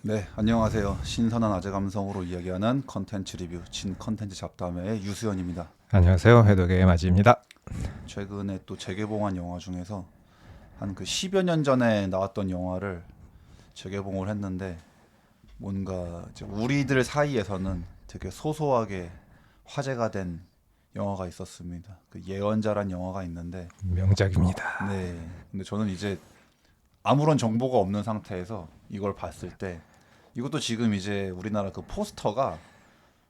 네, 안녕하세요. 신선한 아재 감성으로 이야기하는 컨텐츠 리뷰 진 컨텐츠 잡담의 유수연입니다. 안녕하세요. 해독의 맞이입니다. 최근에 또 재개봉한 영화 중에서 한 그 10여 년 전에 나왔던 영화를 재개봉을 했는데 뭔가 이제 우리들 사이에서는 되게 소소하게 화제가 된 영화가 있었습니다. 그 예언자란 영화가 있는데 명작입니다. 네. 근데 저는 이제 아무런 정보가 없는 상태에서 이걸 봤을 때 이것도 지금 이제 우리나라 그 포스터가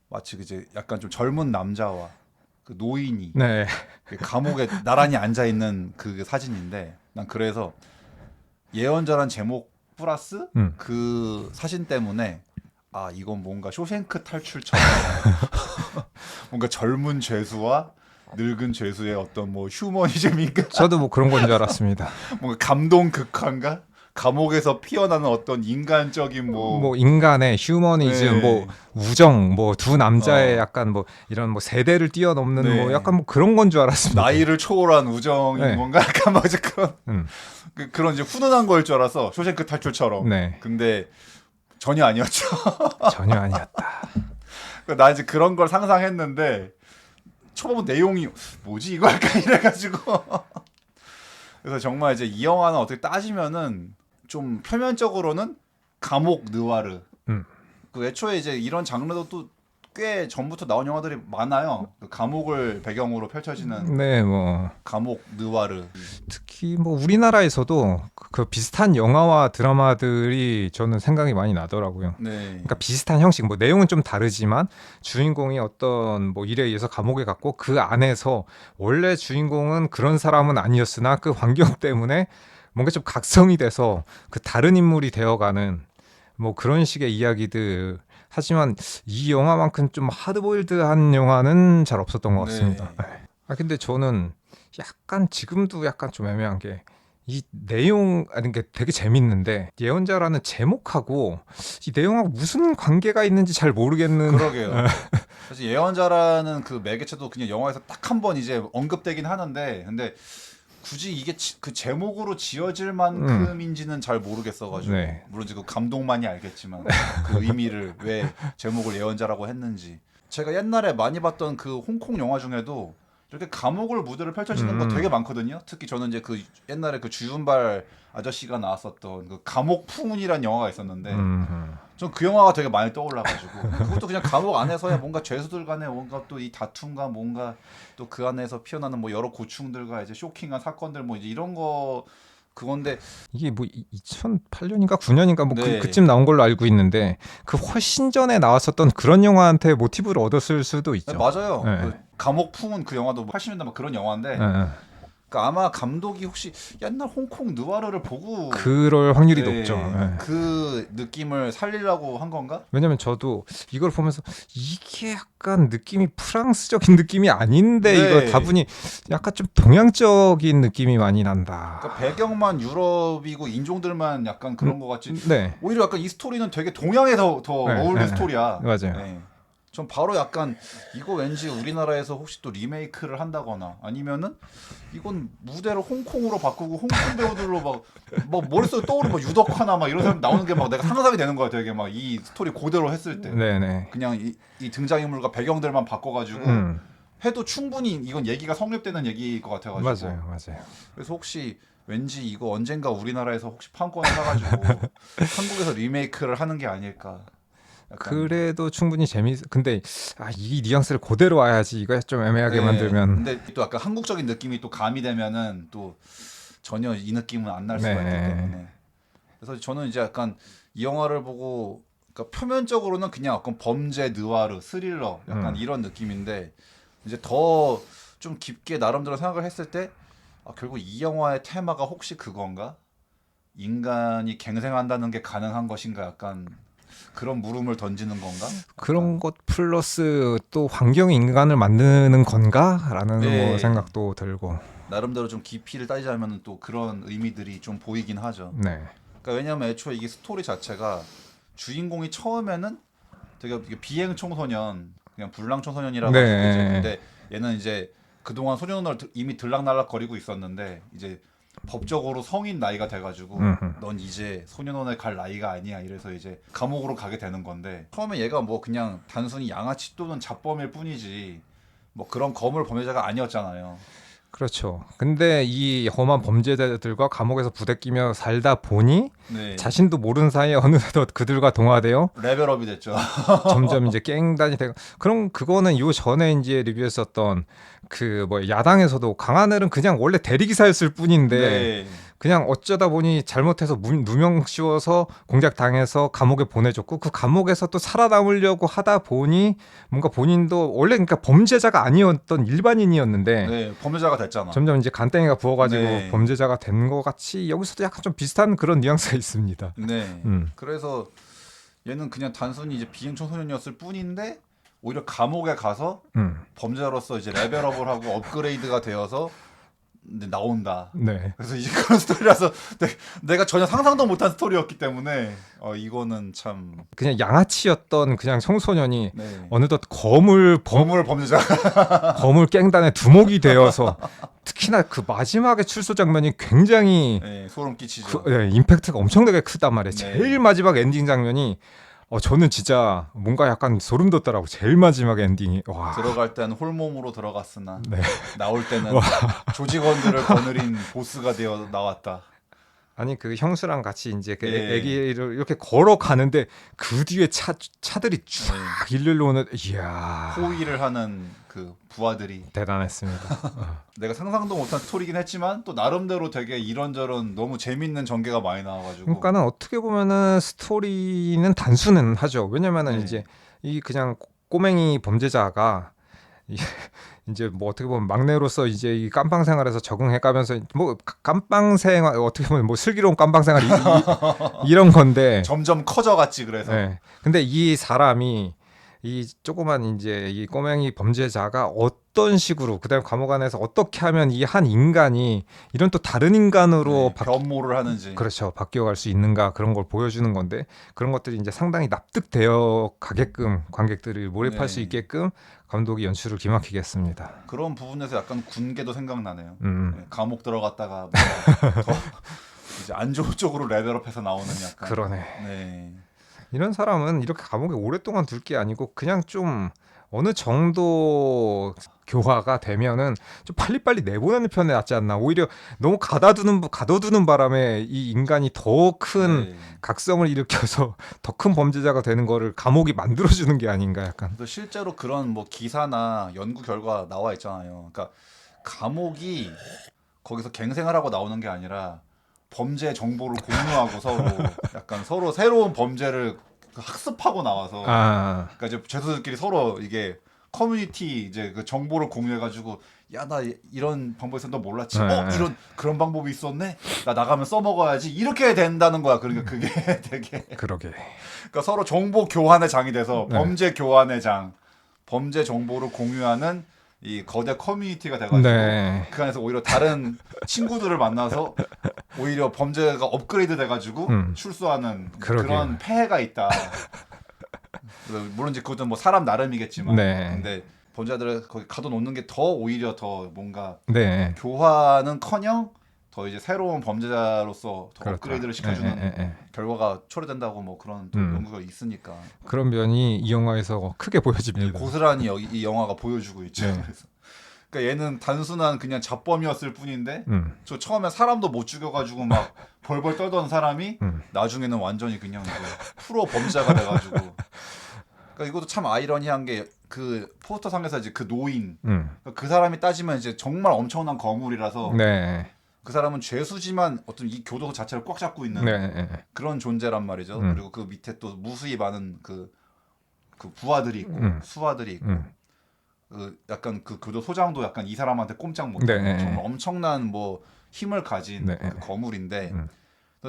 마치 이제 약간 좀 젊은 남자와 그 노인이 네, 그 감옥에 나란히 앉아 있는 그 사진인데 난 그래서 예언자란 제목 플러스 음, 그 사진 때문에 아 이건 뭔가 쇼생크 탈출처럼 뭔가 젊은 죄수와 늙은 죄수의 어떤 뭐 휴머니즘인가 저도 뭐 그런 건 줄 알았습니다. 뭔가 감동 극화인가 감옥에서 피어나는 어떤 인간적인 뭐 뭐 인간의 휴머니즘, 뭐 네. 우정, 뭐 두 남자의 어, 약간 뭐 이런 뭐 세대를 뛰어넘는 뭐 네. 약간 뭐 그런 건 줄 알았습니다. 나이를 초월한 우정인 네, 건가? 약간 막 이제 그런 음, 그런 이제 훈훈한 거일 줄 알았어. 쇼생크 탈출처럼. 네, 근데 전혀 아니었죠. 전혀 아니었다. 나 이제 그런 걸 상상했는데 초반 내용이 뭐지 이거 약간 이래가지고 그래서 정말 이제 이 영화는 어떻게 따지면은 좀 표면적으로는 감옥 느와르. 음, 그 애초에 이제 이런 장르도 또 꽤 전부터 나온 영화들이 많아요. 그 감옥을 배경으로 펼쳐지는 네, 뭐 감옥 느와르. 특히 뭐 우리나라에서도 그 비슷한 영화와 드라마들이 저는 생각이 많이 나더라고요. 네. 그러니까 비슷한 형식, 뭐 내용은 좀 다르지만 주인공이 어떤 뭐 일에 의해서 감옥에 갔고 그 안에서 원래 주인공은 그런 사람은 아니었으나 그 환경 때문에 뭔가 좀 각성이 돼서 그 다른 인물이 되어가는 뭐 그런 식의 이야기들. 하지만 이 영화만큼 좀 하드보일드한 영화는 잘 없었던 것 같습니다. 네. 아 근데 저는 약간 지금도 약간 좀 애매한 게 이 내용 아니 게 되게 재밌는데 예언자라는 제목하고 이 내용하고 무슨 관계가 있는지 잘 모르겠는. 그러게요. 사실 예언자라는 그 매개체도 그냥 영화에서 딱 한 번 이제 언급되긴 하는데, 근데 굳이 이게 그 제목으로 지어질 음, 만큼인지는 잘 모르겠어가지고, 네, 물론 지금 감동만이 알겠지만 그 의미를 왜 제목을 예언자라고 했는지. 제가 옛날에 많이 봤던 그 홍콩 영화 중에도 이렇게 감옥을 무대를 펼쳐지는 거 되게 음, 많거든요. 특히 저는 이제 그 옛날에 그 주윤발 아저씨가 나왔었던 그 감옥 풍운이라는 영화가 있었는데 음, 전 그 영화가 되게 많이 떠올라가지고 그냥 그것도 그냥 감옥 안에서야 뭔가 죄수들 간의 뭔가 또 이 다툼과 뭔가 또 그 안에서 피어나는 뭐 여러 고충들과 이제 쇼킹한 사건들 뭐 이제 이런 거 그건데 이게 뭐 2008년인가 9년인가 뭐 네 그쯤 나온 걸로 알고 있는데 그 훨씬 전에 나왔었던 그런 영화한테 모티브를 얻었을 수도 네, 있죠. 맞아요 예, 그 감옥 풍운 그 영화도 80년대 막 그런 예, 영화인데 예. 그러니까 아마 감독이 혹시 옛날 홍콩 느와르를 보고 그럴 확률이 높죠. 네 예. 그 느낌을 살리려고 한 건가? 왜냐면 저도 이걸 보면서 이게 약간 느낌이 프랑스적인 느낌이 아닌데 이거 네 다분히 약간 좀 동양적인 느낌이 많이 난다. 그러니까 배경만 유럽이고 인종들만 약간 음, 그런 것 같지 네, 오히려 약간 이 스토리는 되게 동양에 더 네, 어울리는 네, 스토리야. 맞아요. 네. 전 바로 약간 이거 왠지 우리나라에서 혹시 또 리메이크를 한다거나 아니면은 이건 무대를 홍콩으로 바꾸고 홍콩 배우들로 막 머릿속에 떠오르는 막 유덕화나 막 이런 사람 나오는 게 막 내가 상상이 되는 거야. 되게 막 이 스토리 그대로 했을 때 네, 네, 그냥 이 등장인물과 배경들만 바꿔가지고 음, 해도 충분히 이건 얘기가 성립되는 얘기일 것 같아가지고 맞아요, 맞아요. 그래서 혹시 왠지 이거 언젠가 우리나라에서 혹시 판권을 사가지고 한국에서 리메이크를 하는 게 아닐까. 약간 그래도 충분히 근데 이 뉘앙스를 그대로 와야지 이거 좀 애매하게 네. 만들면. 근데 또 약간 한국적인 느낌이 또 가미되면은 또 전혀 이 느낌은 안 날 수가 있기 네, 때문에. 그래서 저는 이제 약간 이 영화를 보고 그러니까 표면적으로는 그냥 약간 범죄 느와르 스릴러 약간 음, 이런 느낌인데 이제 더 좀 깊게 나름대로 생각을 했을 때 아, 결국 이 영화의 테마가 혹시 그건가? 인간이 갱생한다는 게 가능한 것인가? 약간 그런 물음을 던지는 건가? 그런 약간 것 플러스 또 환경이 인간을 만드는 건가라는 뭐 네 생각도 들고. 나름대로 좀 깊이를 따지자면 또 그런 의미들이 좀 보이긴 하죠. 네, 그러니까 왜냐면 애초에 이게 스토리 자체가 주인공이 처음에는 되게 이게 비행 청소년 그냥 불량 청소년이라 가지고 이제 네, 근데 얘는 이제 그동안 소년원을 이미 들락날락 거리고 있었는데 이제 법적으로 성인 나이가 돼가지고 음흠. 넌 이제 소년원에 갈 나이가 아니야 이래서 이제 감옥으로 가게 되는 건데 처음에 얘가 뭐 그냥 단순히 양아치 또는 잡범일 뿐이지 뭐 그런 거물 범죄자가 아니었잖아요. 그렇죠. 근데 이 험한 범죄자들과 감옥에서 부대끼며 살다 보니 네. 자신도 모르는 사이에 어느덧 그들과 동화되어 레벨업이 됐죠. 점점 이제 깽단이 되고 그럼 그거는 요 전에 이제 리뷰했었던 그 뭐 야당에서도 강하늘은 그냥 원래 대리기사였을 뿐인데 네. 그냥 어쩌다 보니 잘못해서 누명 씌워서 공작 당해서 감옥에 보내줬고 그 감옥에서 또 살아남으려고 하다 보니 뭔가 본인도 원래 그러니까 범죄자가 아니었던 일반인이었는데 네. 범죄자가 됐잖아. 점점 이제 간땡이가 부어가지고 네. 범죄자가 된 것 같이 여기서도 약간 좀 비슷한 그런 뉘앙스가 있습니다. 네. 그래서 얘는 그냥 단순히 이제 비행 청소년이었을 뿐인데 오히려 감옥에 가서 범죄자로서 이제 레벨업을 하고 업그레이드가 되어서 이제 나온다. 네. 그래서 이제 그런 스토리라서 내가 전혀 상상도 못한 스토리였기 때문에 이거는 참 그냥 양아치였던 그냥 청소년이 네. 어느덧 거물 범죄자. 깽단의 두목이 되어서 특히나 그 마지막에 출소 장면이 굉장히 네, 소름 끼치죠. 임팩트가 엄청나게 크단 말이에요. 네. 제일 마지막 엔딩 장면이 저는 진짜 뭔가 약간 소름 돋더라고. 제일 마지막 엔딩이 와. 들어갈 때는 홀몸으로 들어갔으나 네. 나올 때는 조직원들을 거느린 보스가 되어 나왔다. 아니 그 형수랑 같이 이제 그 예. 애기를 이렇게 걸어가는데 그 뒤에 차들이 쫙 네. 일렬로 오는 이야 호위를 하는 그 부하들이 대단했습니다. 내가 상상도 못한 스토리긴 했지만 또 나름대로 되게 이런저런 너무 재밌는 전개가 많이 나와가지고 그러니까는 어떻게 보면은 스토리는 단순은 하죠. 왜냐면은 네. 이제 이 그냥 꼬맹이 범죄자가 이제 뭐 어떻게 보면 막내로서 이제 이 깜빵 생활에서 적응해가면서 뭐 깜빵 생활 어떻게 보면 뭐 슬기로운 깜빵 생활 이런 건데 점점 커져갔지 그래서 네. 근데 이 사람이 이 조그만 이제 이 꼬맹이 범죄자가 어떤 식으로 그다음 감옥 안에서 어떻게 하면 이 한 인간이 이런 또 다른 인간으로 네, 변모를 하는지 그렇죠 바뀌어갈 수 있는가 그런 걸 보여주는 건데 그런 것들이 이제 상당히 납득되어 가게끔 관객들이 몰입할 네. 수 있게끔 감독이 연출을 기막히게 했습니다. 그런 부분에서 약간 군계도 생각나네요. 음. 네, 감옥 들어갔다가 뭔가 더 이제 안 좋은 쪽으로 레벨업해서 나오는 약간 그러네. 네. 이런 사람은 이렇게 감옥에 오랫동안 둘 게 아니고 그냥 좀 어느 정도 교화가 되면은 좀 빨리빨리 내보내는 편에 낫지 않나. 오히려 너무 가둬두는 바람에 이 인간이 더 큰 네. 각성을 일으켜서 더 큰 범죄자가 되는 거를 감옥이 만들어주는 게 아닌가 약간. 그래서 실제로 그런 뭐 기사나 연구 결과 나와 있잖아요. 그러니까 감옥이 거기서 갱생을 하고 나오는 게 아니라 범죄 정보를 공유하고 서로 약간 서로 새로운 범죄를 학습하고 나와서 그러니까 이제 죄수들끼리 서로 이게 커뮤니티 이제 그 정보를 공유해가지고 야 나 이런 방법이 있었는데 너 몰랐지? 이런 그런 방법이 있었네? 나 나가면 써먹어야지 이렇게 된다는 거야. 그러니까 그게 되게 그러게. 그러니까 서로 정보 교환의 장이 돼서 네. 범죄 교환의 장, 범죄 정보를 공유하는 이 거대 커뮤니티가 돼가지고 네. 그 안에서 오히려 다른 친구들을 만나서 오히려 범죄가 업그레이드 돼가지고 출소하는 그러게요. 그런 폐해가 있다. 물론 이제 그것도 뭐 사람 나름이겠지만, 네. 근데 범죄자들을 거기 가둬놓는 게 더 오히려 더 뭔가 네. 교화는커녕 더 이제 새로운 범죄자로서 더 그렇다. 업그레이드를 시켜주는 예. 결과가 초래된다고 뭐 그런 또 연구가 있으니까 그런 면이 이 영화에서 크게 보여집니다. 고스란히 이 영화가 보여주고 있죠. 네. 그래서 그러니까 얘는 단순한 그냥 잡범이었을 뿐인데 저 처음에 사람도 못 죽여가지고 막 벌벌 떨던 사람이 나중에는 완전히 그냥 이제 프로 범죄자가 돼가지고 그러니까 이것도 참 아이러니한 게 그 포스터 상에서 이제 그 노인 그 사람이 따지면 이제 정말 엄청난 거물이라서 네. 그 사람은 죄수지만 어떤 이 교도소 자체를 꽉 잡고 있는 네. 그런 존재란 말이죠. 그리고 그 밑에 또 무수히 많은 그 부하들이 있고 수하들이 있고 그 약간 그 교도소장도 약간 이 사람한테 꼼짝 못하는 네. 정말 엄청난 뭐 힘을 가진 네. 그 거물인데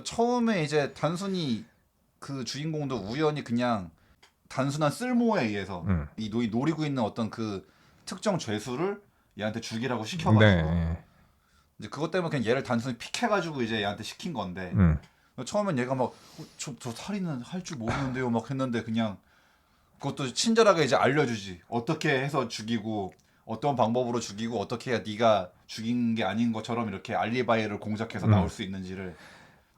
처음에 이제 단순히 그 주인공도 우연히 그냥 단순한 쓸모에 의해서 이 노리고 있는 어떤 그 특정 죄수를 얘한테 죽이라고 시켜가지고 네. 이제 그것 때문에 그냥 얘를 단순히 픽해가지고 이제 얘한테 시킨 건데 처음엔 얘가 막 저 살인은 할 줄 모르는데요 막 했는데 그냥 그것도 친절하게 이제 알려주지 어떻게 해서 죽이고 어떤 방법으로 죽이고 어떻게 해야 네가 죽인 게 아닌 것처럼 이렇게 알리바이를 공작해서 나올 수 있는지를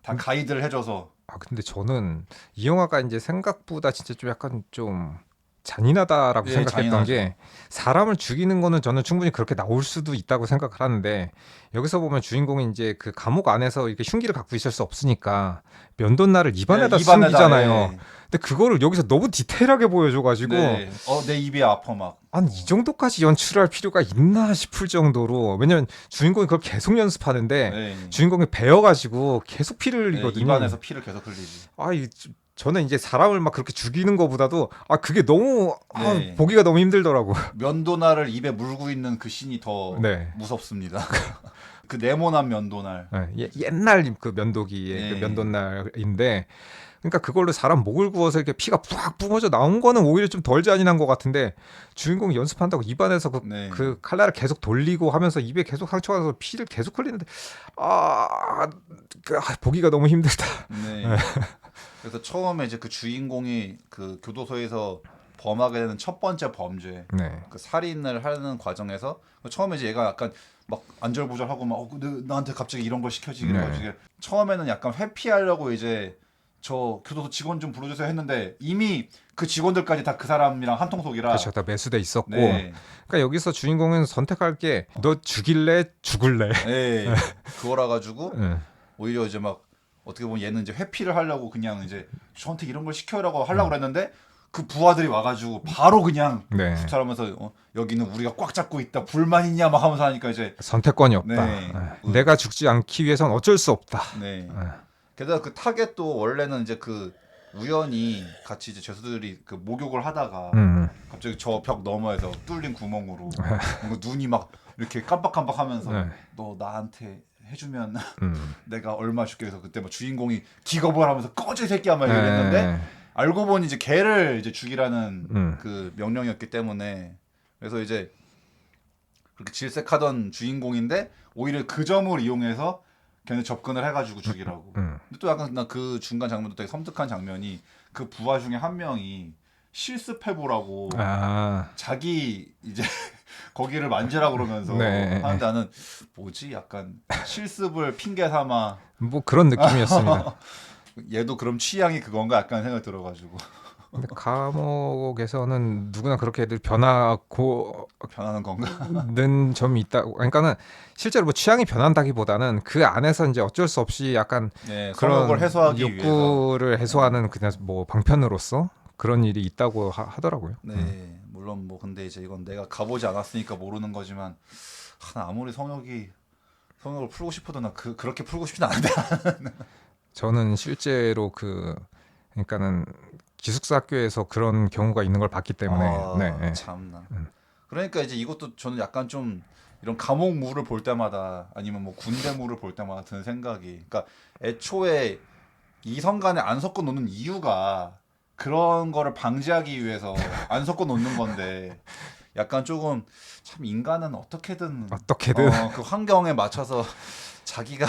다 가이드를 해줘서. 아 근데 저는 이 영화가 이제 생각보다 진짜 좀 약간 좀 잔인하다라고 예, 생각했던 잔인하죠. 게 사람을 죽이는 거는 저는 충분히 그렇게 나올 수도 있다고 생각을 하는데 여기서 보면 주인공이 이제 그 감옥 안에서 이렇게 흉기를 갖고 있을 수 없으니까 면도날을 입안에다 네, 입안에다, 숨기잖아요. 예. 근데 그거를 여기서 너무 디테일하게 보여줘가지고 네. 내 입이 아파 막. 아니 이 정도까지 연출할 필요가 있나 싶을 정도로 왜냐면 주인공이 그걸 계속 연습하는데 네. 주인공이 배워가지고 계속 피를 네, 흘리거든요. 입안에서 피를 계속 흘리지. 저는 이제 사람을 막 그렇게 죽이는 것보다도 그게 너무 네. 보기가 너무 힘들더라고. 면도날을 입에 물고 있는 그 씬이 더 네. 무섭습니다. 그 네모난 면도날. 옛날 그 면도기의 네. 그 면도날인데 그러니까 그걸로 사람 목을 구워서 이렇게 피가 푹 뿜어져 나온 거는 오히려 좀 덜 잔인한 것 같은데 주인공이 연습한다고 입안에서 네. 그 칼날을 계속 돌리고 하면서 입에 계속 상처가 나서 피를 계속 흘리는데 보기가 너무 힘들다. 네. 그래서 처음에 이제 그 주인공이 그 교도소에서 범하게 되는 첫 번째 범죄, 네. 그 살인을 하는 과정에서 처음에 이제 얘가 약간 막 안절부절하고 막 나한테 갑자기 이런 걸 시켜지게 네. 해가지고 처음에는 약간 회피하려고 이제 저 교도소 직원 좀 불러주세요 했는데 이미 그 직원들까지 다 그 사람이랑 한통속이라. 그렇죠. 다 매수돼 있었고. 네. 그러니까 여기서 주인공은 선택할 게 너 죽일래 죽을래. 네. 그거라 가지고 네. 오히려 이제 막 어떻게 보면 얘는 이제 회피를 하려고 그냥 이제 저한테 이런 걸 시켜라고 하려고 그랬는데 그 부하들이 와가지고 바로 그냥 네. 수탈하면서 여기는 우리가 꽉 잡고 있다 불만 있냐 막 하면서 하니까 이제 선택권이 없다. 네. 내가 죽지 않기 위해선 어쩔 수 없다. 네. 게다가 그 타겟도 원래는 이제 그 우연히 같이 이제 죄수들이 그 목욕을 하다가 갑자기 저 벽 너머에서 뚫린 구멍으로 뭔가 눈이 막 이렇게 깜빡깜빡하면서 네. 너 나한테 해주면 내가 얼마 줄게 해서 그때 막 주인공이 기겁을 하면서 꺼져 이 새끼야 막 이랬는데 알고 보니 이제 걔를 이제 죽이라는 그 명령이었기 때문에 그래서 이제 그렇게 질색하던 주인공인데 오히려 그 점을 이용해서 걔네 접근을 해가지고 죽이라고. 근데 또 약간 나 그 중간 장면도 되게 섬뜩한 장면이 그 부하 중에 한 명이 실습해보라고 자기 이제 거기를 만지라 그러면서 네. 하는데 나는 뭐지 약간 실습을 핑계 삼아 뭐 그런 느낌이었습니다. 얘도 그럼 취향이 그건가 약간 생각 들어가지고 근데 감옥에서는 누구나 그렇게 애들 변하고 변하는 건가? 는 점이 있다고. 그러니까는 실제로 뭐 취향이 변한다기보다는 그 안에서 이제 어쩔 수 없이 약간 네, 그런 성욕을 해소하기 욕구를 위해서. 해소하는 그냥 뭐 방편으로서 그런 일이 있다고 하더라고요. 네, 물론 뭐 근데 이제 이건 내가 가보지 않았으니까 모르는 거지만 나 아무리 성욕을 풀고 싶어도 나 그렇게 풀고 싶진 않은데. 저는 실제로 그러니까는 기숙사 학교에서 그런 경우가 있는 걸 봤기 때문에 네. 참나. 그러니까 이제 이것도 저는 약간 좀 이런 감옥물을 볼 때마다 아니면 뭐 군대물을 볼 때마다 드는 생각이, 그러니까 애초에 이성간에 안 섞어 놓는 이유가 그런 거를 방지하기 위해서 안 섞어 놓는 건데 약간 조금 참 인간은 어떻게든 그 환경에 맞춰서 자기가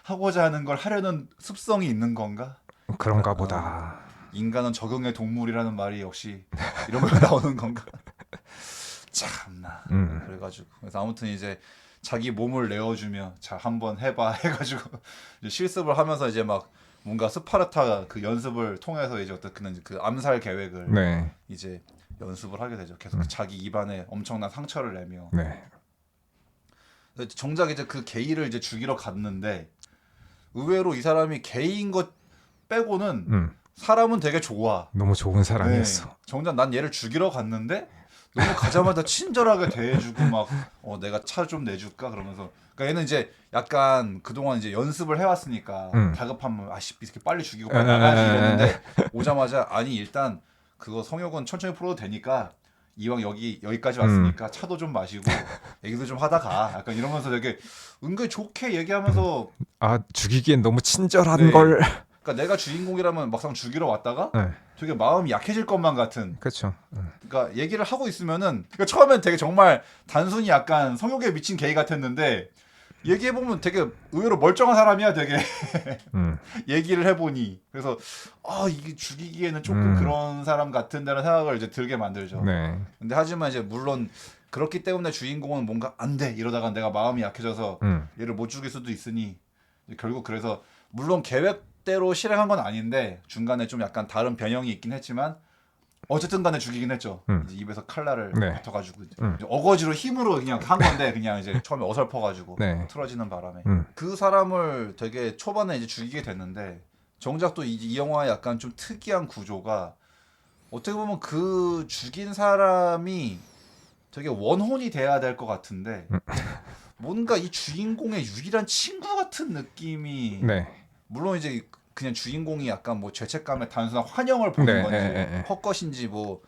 하고자 하는 걸 하려는 습성이 있는 건가? 그런가 보다. 인간은 적응의 동물이라는 말이 역시 이런 거 나오는 건가? 참나. 그래가지고 그래서 아무튼 이제 자기 몸을 내어주며 자 한번 해봐 해가지고 이제 실습을 하면서 이제 막 뭔가 스파르타 그 연습을 통해서 이제 어떻게든 그 암살 계획을 네. 이제 연습을 하게 되죠. 계속 자기 입안에 엄청난 상처를 내며. 네. 정작 이제 그 게이를 이제 죽이러 갔는데 의외로 이 사람이 게이인 것 빼고는 사람은 되게 좋아. 너무 좋은 사람이었어. 네. 정작 난 얘를 죽이러 갔는데 너무 가자마자 친절하게 대해주고 막 내가 차 좀 내줄까 그러면서. 그러니까 얘는 이제 약간 그동안 이제 연습을 해왔으니까 다급하면 아씨 이렇게 빨리 죽이고 빨리 나가야지 이랬는데 오자마자 아니 일단 그거 성욕은 천천히 풀어도 되니까 이왕 여기까지 왔으니까 차도 좀 마시고 얘기도 좀 하다 가. 약간 이러면서 되게 은근히 좋게 얘기하면서 죽이기엔 너무 친절한 네. 걸. 그러니까 내가 주인공이라면 막상 죽이러 왔다가 네. 되게 마음이 약해질 것만 같은. 그렇죠. 그러니까 얘기를 하고 있으면은 그러니까 처음엔 되게 정말 단순히 약간 성욕에 미친 게이 같았는데 얘기해 보면 되게 의외로 멀쩡한 사람이야. 되게 얘기를 해보니 그래서 이게 죽이기에는 조금 그런 사람 같은데라는 생각을 이제 들게 만들죠. 네. 근데 하지만 이제 물론 그렇기 때문에 주인공은 뭔가 안 돼 이러다가 내가 마음이 약해져서 얘를 못 죽일 수도 있으니 결국 그래서 물론 계획대로 실행한 건 아닌데 중간에 좀 약간 다른 변형이 있긴 했지만 어쨌든 간에 죽이긴 했죠. 이제 입에서 칼날을 네. 뱉어가지고 이제 어거지로 힘으로 그냥 한 건데 그냥 이제 처음에 어설퍼가지고 네. 틀어지는 바람에 그 사람을 되게 초반에 이제 죽이게 됐는데 정작 또 이 영화의 약간 좀 특이한 구조가 어떻게 보면 그 죽인 사람이 되게 원혼이 돼야 될 것 같은데 뭔가 이 주인공의 유일한 친구 같은 느낌이 네. 물론 이제 그냥 주인공이 약간 뭐 죄책감에 단순한 환영을 보는 네, 건지 예. 헛것인지 뭐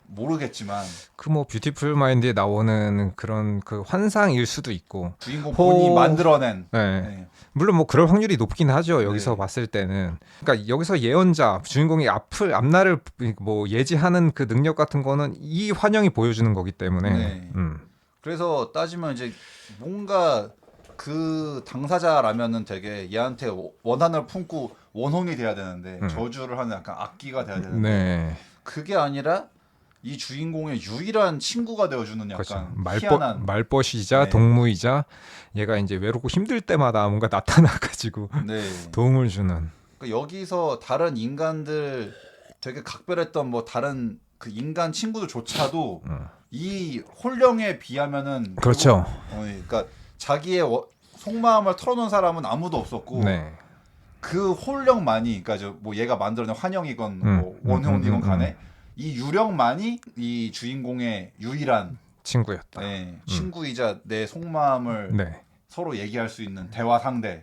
모르겠지만 그 뭐 뷰티풀 마인드에 나오는 그런 그 환상일 수도 있고 주인공 본인이 만들어낸 네. 네. 물론 뭐 그럴 확률이 높긴 하죠. 여기서 네. 봤을 때는. 그러니까 여기서 예언자 주인공이 앞날을 뭐 예지하는 그 능력 같은 거는 이 환영이 보여주는 거기 때문에. 네. 그래서 따지면 이제 뭔가 그 당사자라면은 되게 얘한테 원한을 품고 원혼이 돼야 되는데 저주를 하는 약간 악기가 돼야 되는데 네. 그게 아니라 이 주인공의 유일한 친구가 되어주는 약간 희한한 말벗이자 네. 동무이자 얘가 이제 외롭고 힘들 때마다 뭔가 나타나가지고 네. 도움을 주는. 그러니까 여기서 다른 인간들 되게 각별했던 뭐 다른 그 인간 친구들조차도 이 홀령에 비하면은 그렇죠. 그러니까 자기의 속마음을 털어놓은 사람은 아무도 없었고 네. 그 홀령만이 그러니까 저 뭐 얘가 만들어낸 환영이건 뭐 원혼이건 간에 이 유령만이 이 주인공의 유일한 친구였다. 네, 친구이자 내 속마음을 네. 서로 얘기할 수 있는 대화 상대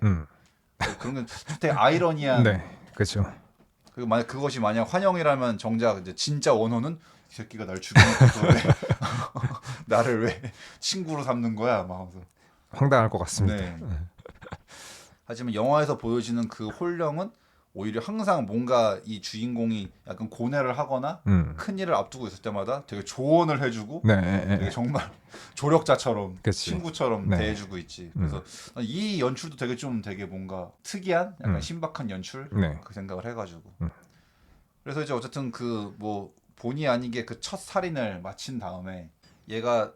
그런 게 되게 아이러니한 네. 그렇죠. 그리고 만약 그것이 만약 환영이라면 정작 이제 진짜 원혼은 이 새끼가 날 죽이면서 왜 나를 왜 친구로 삼는 거야 막 하면서 황당할 것 같습니다. 네. 하지만 영화에서 보여지는 그 홀령은 오히려 항상 뭔가 이 주인공이 약간 고뇌를 하거나 큰 일을 앞두고 있을 때마다 되게 조언을 해주고 네. 되게 정말 조력자처럼 그치. 친구처럼 네. 대해주고 있지. 그래서 이 연출도 되게 좀 되게 뭔가 특이한 약간 신박한 연출 네. 그 생각을 해가지고 그래서 이제 어쨌든 그 뭐 본의 아니게 그 첫 살인을 마친 다음에 얘가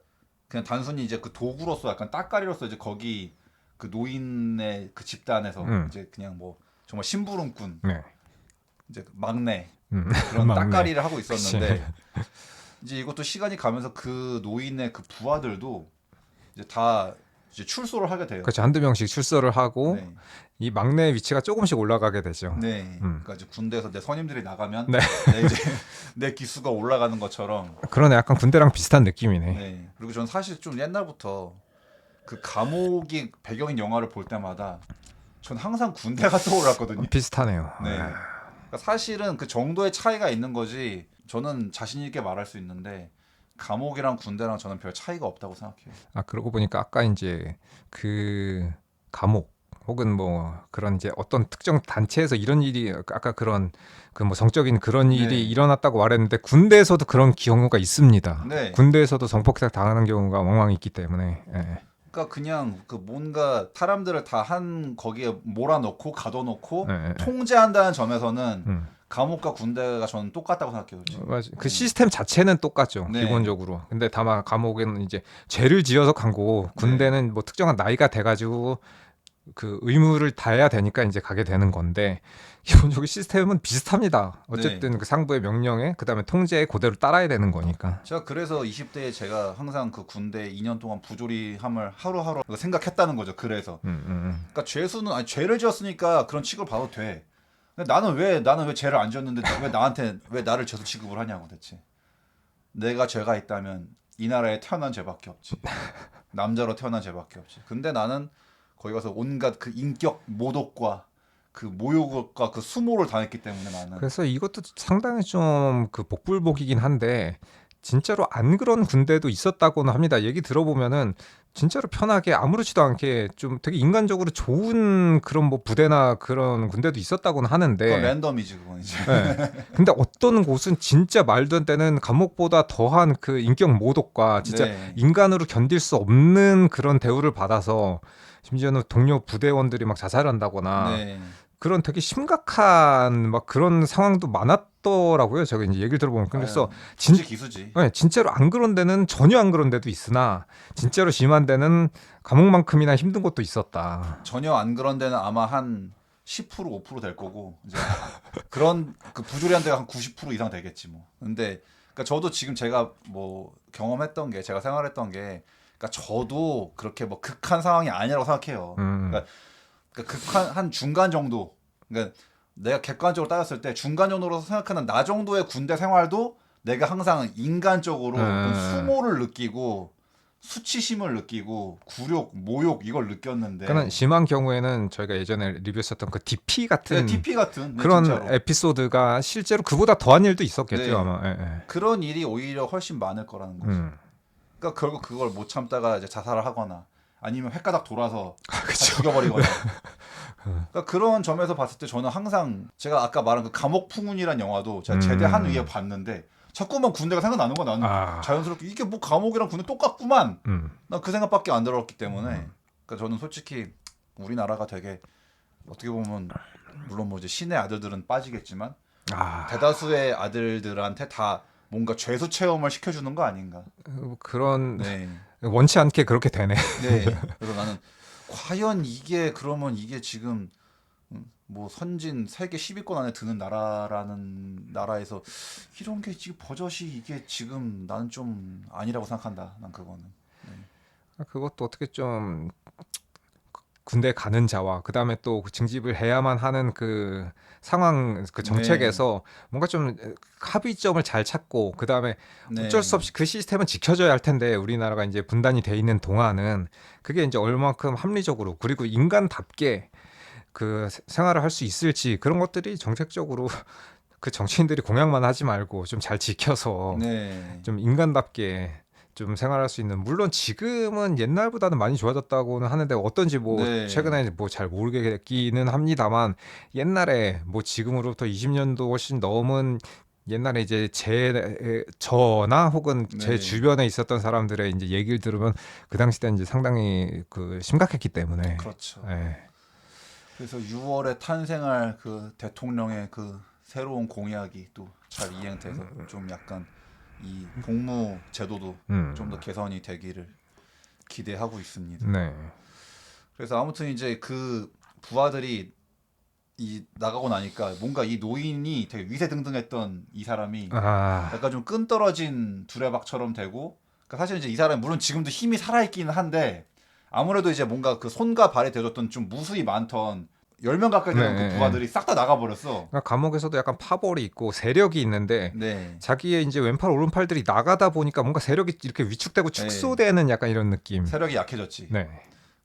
그냥 단순히 이제 그 도구로서 약간 따까리로서 이제 거기 그 노인의 그 집단에서 이제 그냥 뭐 정말 심부름꾼 네. 이제 막내 그런 막내. 따까리를 하고 있었는데 이제 이것도 시간이 가면서 그 노인의 그 부하들도 이제 다 이제 출소를 하게 돼요. 그렇죠. 한두 명씩 출소를 하고 네. 이 막내의 위치가 조금씩 올라가게 되죠. 네. 그러니까 이제 군대에서 내 선임들이 나가면 네. 이제 내 기수가 올라가는 것처럼. 그러네. 약간 군대랑 비슷한 느낌이네. 네. 그리고 저는 사실 좀 옛날부터 그 감옥이 배경인 영화를 볼 때마다 전 항상 군대가 떠올랐거든요. 비슷하네요. 네. 그러니까 사실은 그 정도의 차이가 있는 거지. 저는 자신 있게 말할 수 있는데 감옥이랑 군대랑 저는 별 차이가 없다고 생각해요. 아, 그러고 보니까 아까 이제 그 감옥 혹은 뭐 그런 이제 어떤 특정 단체에서 이런 일이 아까 그런 그 뭐 성적인 그런 일이 네. 일어났다고 말했는데 군대에서도 그런 경우가 있습니다. 네. 군대에서도 성폭행 당하는 경우가 왕왕 있기 때문에. 예. 그러니까 그냥 그 뭔가 사람들을 다 한 거기에 몰아넣고 가둬놓고 네. 통제한다는 점에서는 감옥과 군대가 저는 똑같다고 생각해요. 지금. 맞아. 그 시스템 자체는 똑같죠. 네. 기본적으로. 근데 다만 감옥에는 이제 죄를 지어서 간 거고 군대는 뭐 특정한 나이가 돼가지고 그 의무를 다해야 되니까 이제 가게 되는 건데 기본적으로 시스템은 비슷합니다. 어쨌든 그 상부의 명령에 그다음에 통제에 그대로 따라야 되는 거니까. 제가 그래서 20대에 제가 항상 그 군대 2년 동안 부조리함을 하루하루 생각했다는 거죠. 그래서 그러니까 죄수는 아니 죄를 지었으니까 그런 취급을 받아도 돼. 근데 나는 왜 죄를 안 지었는데 왜 나를 죄수 취급을 하냐고 대체. 내가 죄가 있다면 이 나라에 태어난 죄밖에 없지. 남자로 태어난 죄밖에 없지. 근데 나는 거기 가서 온갖 그 인격 모독과 그 모욕과 그 수모를 당했기 때문에 나는. 그래서 이것도 상당히 좀 그 복불복이긴 한데 진짜로 안 그런 군대도 있었다고는 합니다. 얘기 들어보면은 진짜로 편하게 아무렇지도 않게 좀 되게 인간적으로 좋은 그런 뭐 부대나 그런 군대도 있었다고는 하는데. 그건 랜덤이지 그건 이제. 네. 근데 어떤 곳은 진짜 말도 안 되는 감옥보다 더한 그 인격 모독과 진짜 네. 인간으로 견딜 수 없는 그런 대우를 받아서 심지어는 동료 부대원들이 막 자살한다거나 네. 그런 되게 심각한 막 그런 상황도 많았더라고요. 제가 이제 얘기를 들어보면 그래서 진짜 기수지. 네, 진짜로 안 그런 데는 전혀 안 그런 데도 있으나 진짜로 심한 데는 감옥만큼이나 힘든 것도 있었다. 전혀 안 그런 데는 아마 한 10% 5%될 거고 이제 그런 그 부조리한 데가 한 90% 이상 되겠지 뭐. 근데 그러니까 저도 지금 제가 뭐 경험했던 게 제가 생활했던 게 그러니까 저도 그렇게 뭐 극한 상황이 아니라고 생각해요. 그러니까 극한 한 중간 정도. 그러니까 내가 객관적으로 따졌을 때 중간 정도로 생각하는 나 정도의 군대 생활도 내가 항상 인간적으로 어떤 수모를 느끼고 수치심을 느끼고 굴욕, 모욕 이걸 느꼈는데. 그러니까 심한 경우에는 저희가 예전에 리뷰했었던 그 DP 같은 네, DP 같은 그런 진짜로. 에피소드가 실제로 그보다 더한 일도 있었겠죠 네. 아마. 예. 그런 일이 오히려 훨씬 많을 거라는 거죠. 그러니까 결국 그걸 못 참다가 이제 자살을 하거나 아니면 횟가닥 돌아서 다 죽여버리거나. 그러니까 그런 점에서 봤을 때 저는 항상 제가 아까 말한 그 감옥 풍운이란 영화도 제가 제대한 위에 봤는데 자꾸만 군대가 생각나는 거야. 나는 자연스럽게 이게 뭐 감옥이랑 군대 똑같구만. 난 그 생각밖에 안 들었기 때문에. 그러니까 저는 솔직히 우리나라가 되게 어떻게 보면 물론 뭐 이제 신의 아들들은 빠지겠지만 대다수의 아들들한테 다 뭔가 죄수 체험을 시켜주는 거 아닌가. 그런 네. 원치 않게 그렇게 되네. 네. 그래서 나는 과연 이게 그러면 이게 지금 뭐 선진 세계 10위권 안에 드는 나라라는 나라에서 이런 게 지금 버젓이 이게 지금 나는 좀 아니라고 생각한다. 난 그거는. 그것도 어떻게 좀 군대 가는 자와 그 다음에 또 징집을 해야만 하는 그 상황 그 정책에서 뭔가 좀 합의점을 잘 찾고 그 다음에 어쩔 수 없이 그 시스템은 지켜져야 할 텐데 우리나라가 이제 분단이 돼 있는 동안은 그게 이제 얼마만큼 합리적으로 그리고 인간답게 그 생활을 할 수 있을지 그런 것들이 정책적으로 그 정치인들이 공약만 하지 말고 좀 잘 지켜서 좀 인간답게 좀 생활할 수 있는 물론 지금은 옛날보다는 많이 좋아졌다고는 하는데 어떤지 뭐 최근에 뭐 잘 모르겠기는 합니다만 옛날에 뭐 지금으로부터 20년도 훨씬 넘은 옛날에 이제 저나 혹은 제 주변에 있었던 사람들의 이제 얘기를 들으면 그 당시 때는 이제 상당히 그 심각했기 때문에 그렇죠. 그래서 6월에 탄생할 그 대통령의 그 새로운 공약이 또 잘 이행돼서 좀 약간 이 복무 제도도 좀 더 개선이 되기를 기대하고 있습니다. 그래서 아무튼 이제 그 부하들이 이 나가고 나니까 뭔가 이 노인이 되게 위세등등했던 이 사람이 약간 좀 끈떨어진 두레박처럼 되고 그러니까 사실 이제 이 사람이 물론 지금도 힘이 살아있기는 한데 아무래도 이제 뭔가 그 손과 발에 대줬던 좀 무수히 많던 10명 가까이 되는 그 부하들이 싹 다 나가버렸어. 그러니까 감옥에서도 약간 파벌이 있고 세력이 있는데 자기의 이제 왼팔 오른팔들이 나가다 보니까 뭔가 세력이 이렇게 위축되고 축소되는 약간 이런 느낌. 세력이 약해졌지.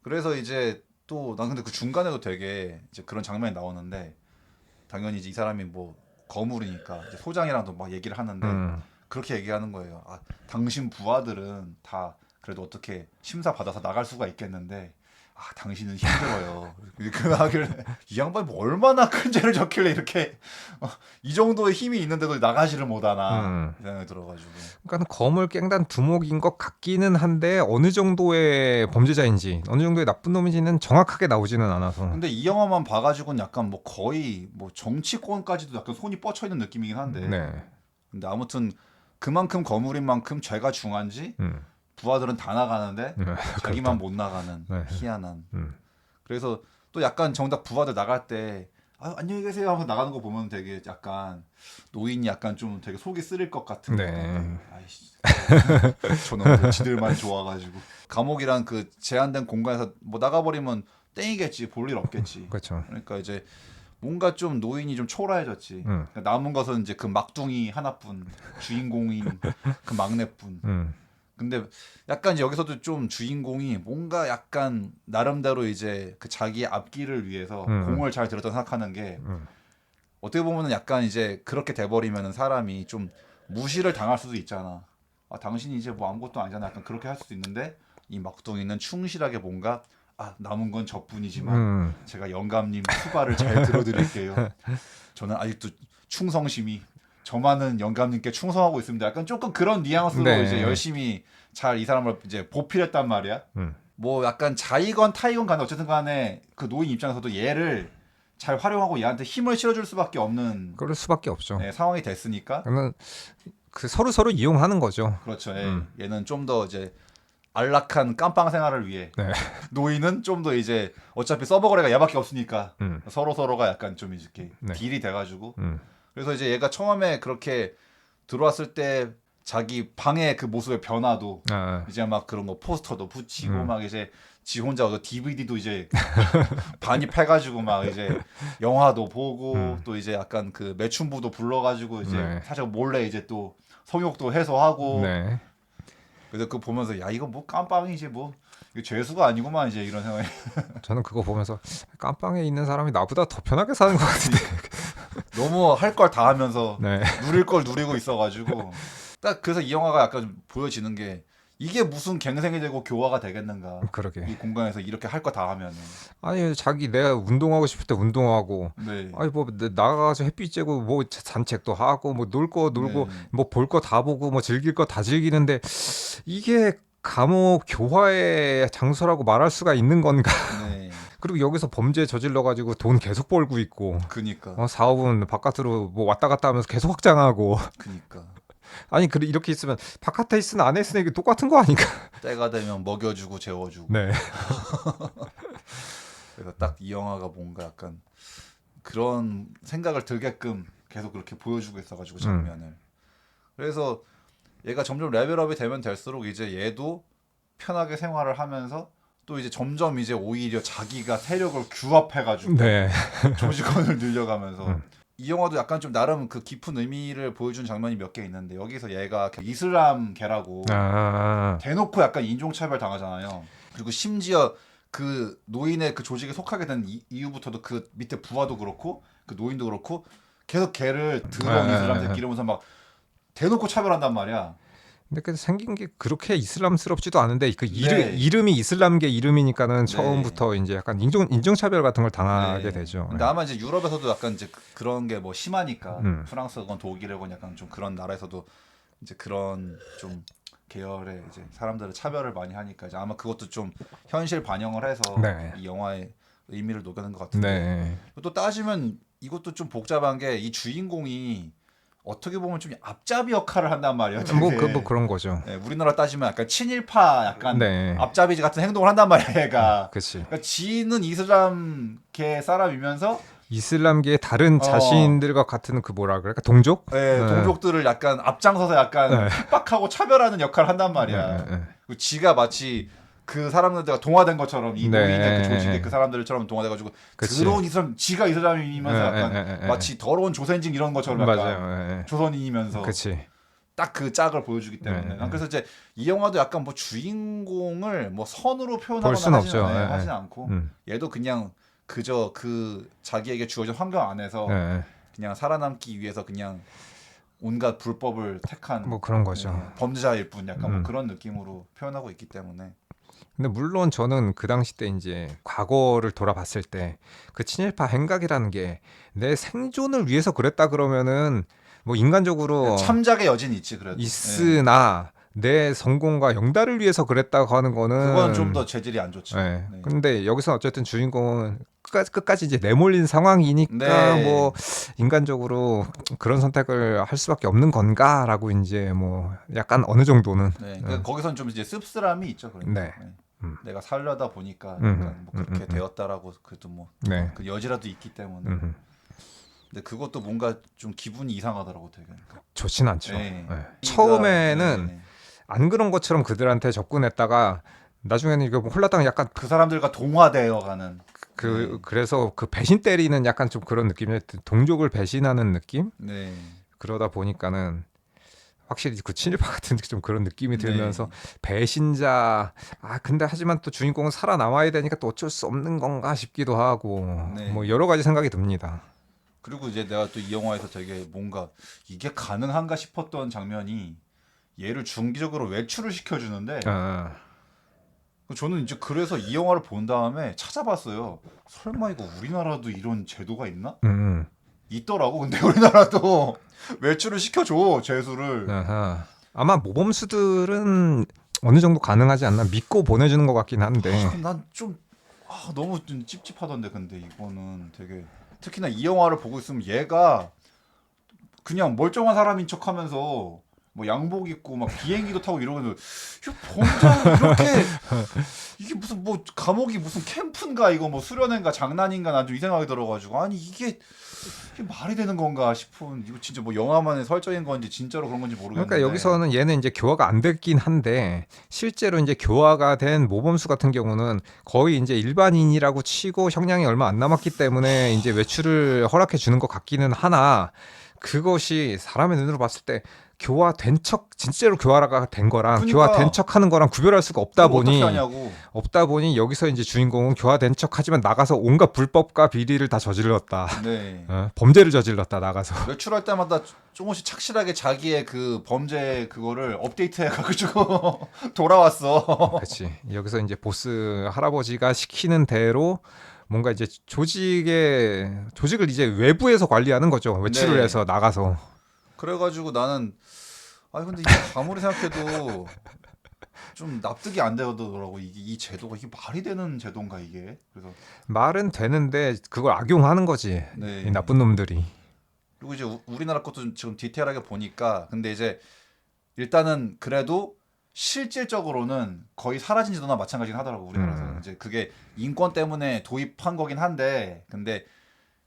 그래서 이제 또 난 근데 그 중간에도 되게 이제 그런 장면이 나오는데 당연히 이제 이 사람이 뭐 거물이니까 이제 소장이랑도 막 얘기를 하는데 그렇게 얘기하는 거예요. 아, 당신 부하들은 다 그래도 어떻게 심사 받아서 나갈 수가 있겠는데 아, 당신은 힘들어요. 그 하길래 이 양반이 뭐 얼마나 큰 죄를 졌길래 이렇게 이 정도의 힘이 있는데도 나가지를 못하나 생각이 들어가지고. 그러니까 거물 깽단 두목인 것 같기는 한데 어느 정도의 범죄자인지 어느 정도의 나쁜 놈인지는 정확하게 나오지는 않아서. 근데 이 영화만 봐가지고는 약간 뭐 거의 뭐 정치권까지도 약간 손이 뻗쳐 있는 느낌이긴 한데. 근데 아무튼 그만큼 거물인 만큼 죄가 중한지. 부하들은 다 나가는데 자기만 못 나가는 희한한. 그래서 또 약간 정작 부하들 나갈 때 아, 안녕히 계세요 하고 나가는 거 보면 되게 약간 노인이 약간 좀 되게 속이 쓰릴 것 같은. 아이씨, 저놈들 지들만 좋아가지고 감옥이란 그 제한된 공간에서 뭐 나가버리면 땡이겠지, 볼 일 없겠지. 그렇죠. 그러니까 이제 뭔가 좀 노인이 좀 초라해졌지. 그러니까 남은 것은 이제 그 막둥이 하나뿐, 주인공인 그 막내뿐. 근데 약간 이제 여기서도 좀 주인공이 뭔가 약간 나름대로 이제 그 자기의 앞길을 위해서 공을 잘 들였다 생각하는 게 어떻게 보면은 약간 이제 그렇게 돼버리면은 사람이 좀 무시를 당할 수도 있잖아. 아, 당신이 이제 뭐 아무것도 아니잖아. 약간 그렇게 할 수도 있는데 이 막둥이는 충실하게 뭔가 아, 남은 건 저뿐이지만 제가 영감님 수발을 잘 들어드릴게요. 저는 아직도 충성심이 저만은 영감님께 충성하고 있습니다. 약간 조금 그런 뉘앙스로 이제 열심히 잘 이 사람을 이제 보필했단 말이야. 뭐 약간 자이건 타이건 간에 어쨌든 간에 그 노인 입장에서도 얘를 잘 활용하고 얘한테 힘을 실어줄 수밖에 없는 그럴 수밖에 없죠. 상황이 됐으니까. 그러면 그 서로 서로 이용하는 거죠. 그렇죠. 얘는 좀 더 이제 안락한 깜빵 생활을 위해 네. 노인은 좀 더 이제 어차피 서버 거래가 얘밖에 없으니까 음. 서로 서로가 약간 좀 이렇게 네. 딜이 돼가지고 음. 그래서 이제 얘가 처음에 그렇게 들어왔을 때 자기 방의 그 모습의 변화도 아, 이제 막 그런 거 포스터도 붙이고 음. 막 이제 지 혼자 DVD도 이제 반입해가지고 막 이제 영화도 보고 또 이제 약간 그 매춘부도 불러가지고 이제 네. 사실 몰래 이제 또 성욕도 해소하고 네. 그래서 그거 보면서 야 이거 뭐 깜빵이지 뭐 이거 죄수가 아니구만 이제 이런 생각이 저는 그거 보면서 깜빵에 있는 사람이 나보다 더 편하게 사는 것 같은데. 너무 할 걸 다 하면서 네. 누릴 걸 누리고 있어가지고 딱 그래서 이 영화가 약간 좀 보여지는 게 이게 무슨 갱생이 되고 교화가 되겠는가 그러게. 이 공간에서 이렇게 할 거 다 하면은 아니 자기 내가 운동하고 싶을 때 운동하고 네. 아니 뭐 나가서 햇빛 쬐고 뭐 산책도 하고 뭐 놀 거 놀고 네. 뭐 볼 거 다 보고 뭐 즐길 거 다 즐기는데 이게 감옥 교화의 장소라고 말할 수가 있는 건가? 네. 그리고 여기서 범죄 저질러 가지고 돈 계속 벌고 있고 그니까 사업은 바깥으로 뭐 왔다 갔다 하면서 계속 확장하고 그니까 아니 그래 이렇게 있으면 바깥에 있으나 안에 있으나 이게 똑같은 거 아닌가? 때가 되면 먹여주고 재워주고 네. 그래서 딱 이 영화가 뭔가 약간 그런 생각을 들게끔 계속 그렇게 보여주고 있어가지고 장면을 그래서 얘가 점점 레벨업이 되면 될수록 이제 얘도 편하게 생활을 하면서 또 이제 점점 이제 오히려 자기가 세력을 규합해가지고 네. 조직원을 늘려가면서 이 영화도 약간 좀 나름 그 깊은 의미를 보여준 장면이 몇 개 있는데 여기서 얘가 그 이슬람계라고 아. 대놓고 약간 인종차별 당하잖아요. 그리고 심지어 그 노인의 그 조직에 속하게 된 이후부터도 그 밑에 부하도 그렇고 그 노인도 그렇고 계속 걔를 더러운 이슬람 새끼 이러면서 막 대놓고 차별한단 말이야. 근데 그 생긴 게 그렇게 이슬람스럽지도 않은데 그 네. 이름이 이슬람계 이름이니까는 처음부터 이제 약간 인종차별 같은 걸 당하게 네. 되죠. 근데 아마 이제 유럽에서도 약간 이제 그런 게 뭐 심하니까 프랑스건 독일이건 약간 좀 그런 나라에서도 이제 그런 좀 계열의 이제 사람들을 차별을 많이 하니까 이제 아마 그것도 좀 현실 반영을 해서 네. 이 영화의 의미를 녹여낸 것 같은데 네. 또 따지면 이것도 좀 복잡한 게 이 주인공이 어떻게 보면 좀 앞잡이 역할을 한단 말이에요. 되게. 뭐 그런 거죠. 네, 우리나라 따지면 약간 친일파 약간 네. 앞잡이 같은 행동을 한단 말이야 얘가. 그렇지. 그러니까 지는 이슬람계 사람이면서 이슬람계의 다른 자신들과 같은 그 뭐라 그럴까 동족? 네, 동족들을 약간 앞장서서 약간 핍박하고 차별하는 역할을 한단 말이야. 그리고 지가 마치 그 사람들과 동화된 것처럼 이 노인의 그 조직의 그 사람들처럼 동화돼가지고 그치. 더러운 이슬람 지가 이슬람이면서 약간 마치 더러운 조선진 이런 것처럼 약간 맞아요. 조선인이면서 그렇지. 딱 그 짝을 보여주기 때문에 난 그래서 이제 이 영화도 약간 뭐 주인공을 뭐 선으로 볼 표현하거나 순 없죠. 하진 않고 음. 얘도 그냥 그저 그 자기에게 주어진 환경 안에서 그냥 살아남기 위해서 그냥 온갖 불법을 택한 뭐 그런 거죠. 범죄자일 뿐 약간 뭐 그런 느낌으로 표현하고 있기 때문에 근데 물론 저는 그 당시 때 이제 과거를 돌아봤을 때 그 친일파 행각이라는 게 내 생존을 위해서 그랬다 그러면은 뭐 인간적으로 참작의 여지는 있지 그래도 있으나 내 성공과 영달을 위해서 그랬다고 하는 거는 그건 좀 더 재질이 안 좋죠. 네. 근데 여기서 어쨌든 주인공은 끝까지 이제 내몰린 상황이니까 네. 뭐 인간적으로 그런 선택을 할 수밖에 없는 건가라고 이제 뭐 약간 어느 정도는 그러니까 거기선 좀 이제 씁쓸함이 있죠. 그러니까. 네. 내가 살려다 보니까 약간 뭐 그렇게 되었다라고 그래도 뭐 네. 그 여지라도 있기 때문에. 근데 그것도 뭔가 좀 기분이 이상하더라고 되게. 좋진 않죠. 네. 처음에는 안 그런 것처럼 그들한테 접근했다가 나중에는 이거 뭐 홀라당 약간 그 사람들과 동화되어가는. 그래서 그 배신 때리는 약간 좀 그런 느낌이에요. 동족을 배신하는 느낌? 네. 그러다 보니까는 확실히 그 친일파 같은 좀 그런 느낌이 들면서 배신자 근데 하지만 또 주인공은 살아남아야 되니까 또 어쩔 수 없는 건가 싶기도 하고 뭐 여러 가지 생각이 듭니다. 그리고 이제 내가 또 이 영화에서 되게 뭔가 이게 가능한가 싶었던 장면이 얘를 중기적으로 외출을 시켜주는데 저는 이제 그래서 이 영화를 본 다음에 찾아봤어요. 설마 이거 우리나라도 이런 제도가 있나? 있더라고. 근데 우리나라도 외출을 시켜줘 죄수를. 아마 모범수들은 어느 정도 가능하지 않나 믿고 보내주는 것 같긴 한데 난 좀 너무 좀 찝찝하던데 근데 이거는 되게 특히나 이 영화를 보고 있으면 얘가 그냥 멀쩡한 사람인 척하면서 뭐 양복 입고 막 비행기도 타고 이러면서 이거 범죄 이렇게 이게 무슨 뭐 감옥이 무슨 캠프인가 이거 뭐 수련회인가 장난인가 난 좀 이 생각이 들어가지고 아니 이게 말이 되는 건가 싶은 이거 진짜 뭐 영화만의 설정인 건지 진짜로 그런 건지 모르겠는데 그러니까 여기서는 얘는 이제 교화가 안 됐긴 한데 실제로 이제 교화가 된 모범수 같은 경우는 거의 이제 일반인이라고 치고 형량이 얼마 안 남았기 때문에 이제 외출을 허락해 주는 것 같기는 하나 그것이 사람의 눈으로 봤을 때 교화된 척 진짜로 교화가 된 거랑 그러니까. 교화된 척하는 거랑 구별할 수가 그걸 어떻게 하냐고. 없다 보니 여기서 이제 주인공은 교화된 척하지만 나가서 온갖 불법과 비리를 다 저질렀다. 네. 범죄를 저질렀다 나가서. 외출할 때마다 조금씩 착실하게 자기의 그 범죄 그거를 업데이트해가지고 돌아왔어. 그렇지. 여기서 이제 보스 할아버지가 시키는 대로 뭔가 이제 조직을 이제 외부에서 관리하는 거죠. 외출을 네. 해서 나가서. 그래가지고 나는 아 근데 이게 아무리 생각해도 좀 납득이 안 되더라고. 이게 이 제도가 이게 말이 되는 제도인가 이게. 그래서 말은 되는데 그걸 악용하는 거지. 네. 이 나쁜 놈들이. 그리고 이제 우리나라 것도 지금 디테일하게 보니까 근데 이제 일단은 그래도 실질적으로는 거의 사라진 제도나 마찬가지긴 하더라고 우리나라에서는. 이제 그게 인권 때문에 도입한 거긴 한데 근데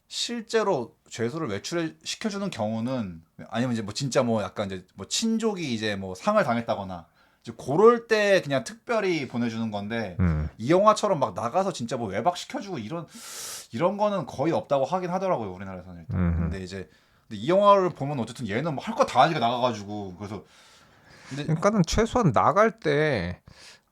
실제로 죄수를 외출을 시켜주는 경우는 아니면 이제 뭐 진짜 뭐 약간 이제 뭐 친족이 이제 뭐 상을 당했다거나 이제 그럴 때 그냥 특별히 보내주는 건데 이 영화처럼 막 나가서 진짜 뭐 외박 시켜주고 이런 거는 거의 없다고 하긴 하더라고요 우리나라에서는 일단. 근데 이제 이 영화를 보면 어쨌든 얘는 뭐 할 거 다 하니까 나가가지고 그래서 근데 그러니까는 최소한 나갈 때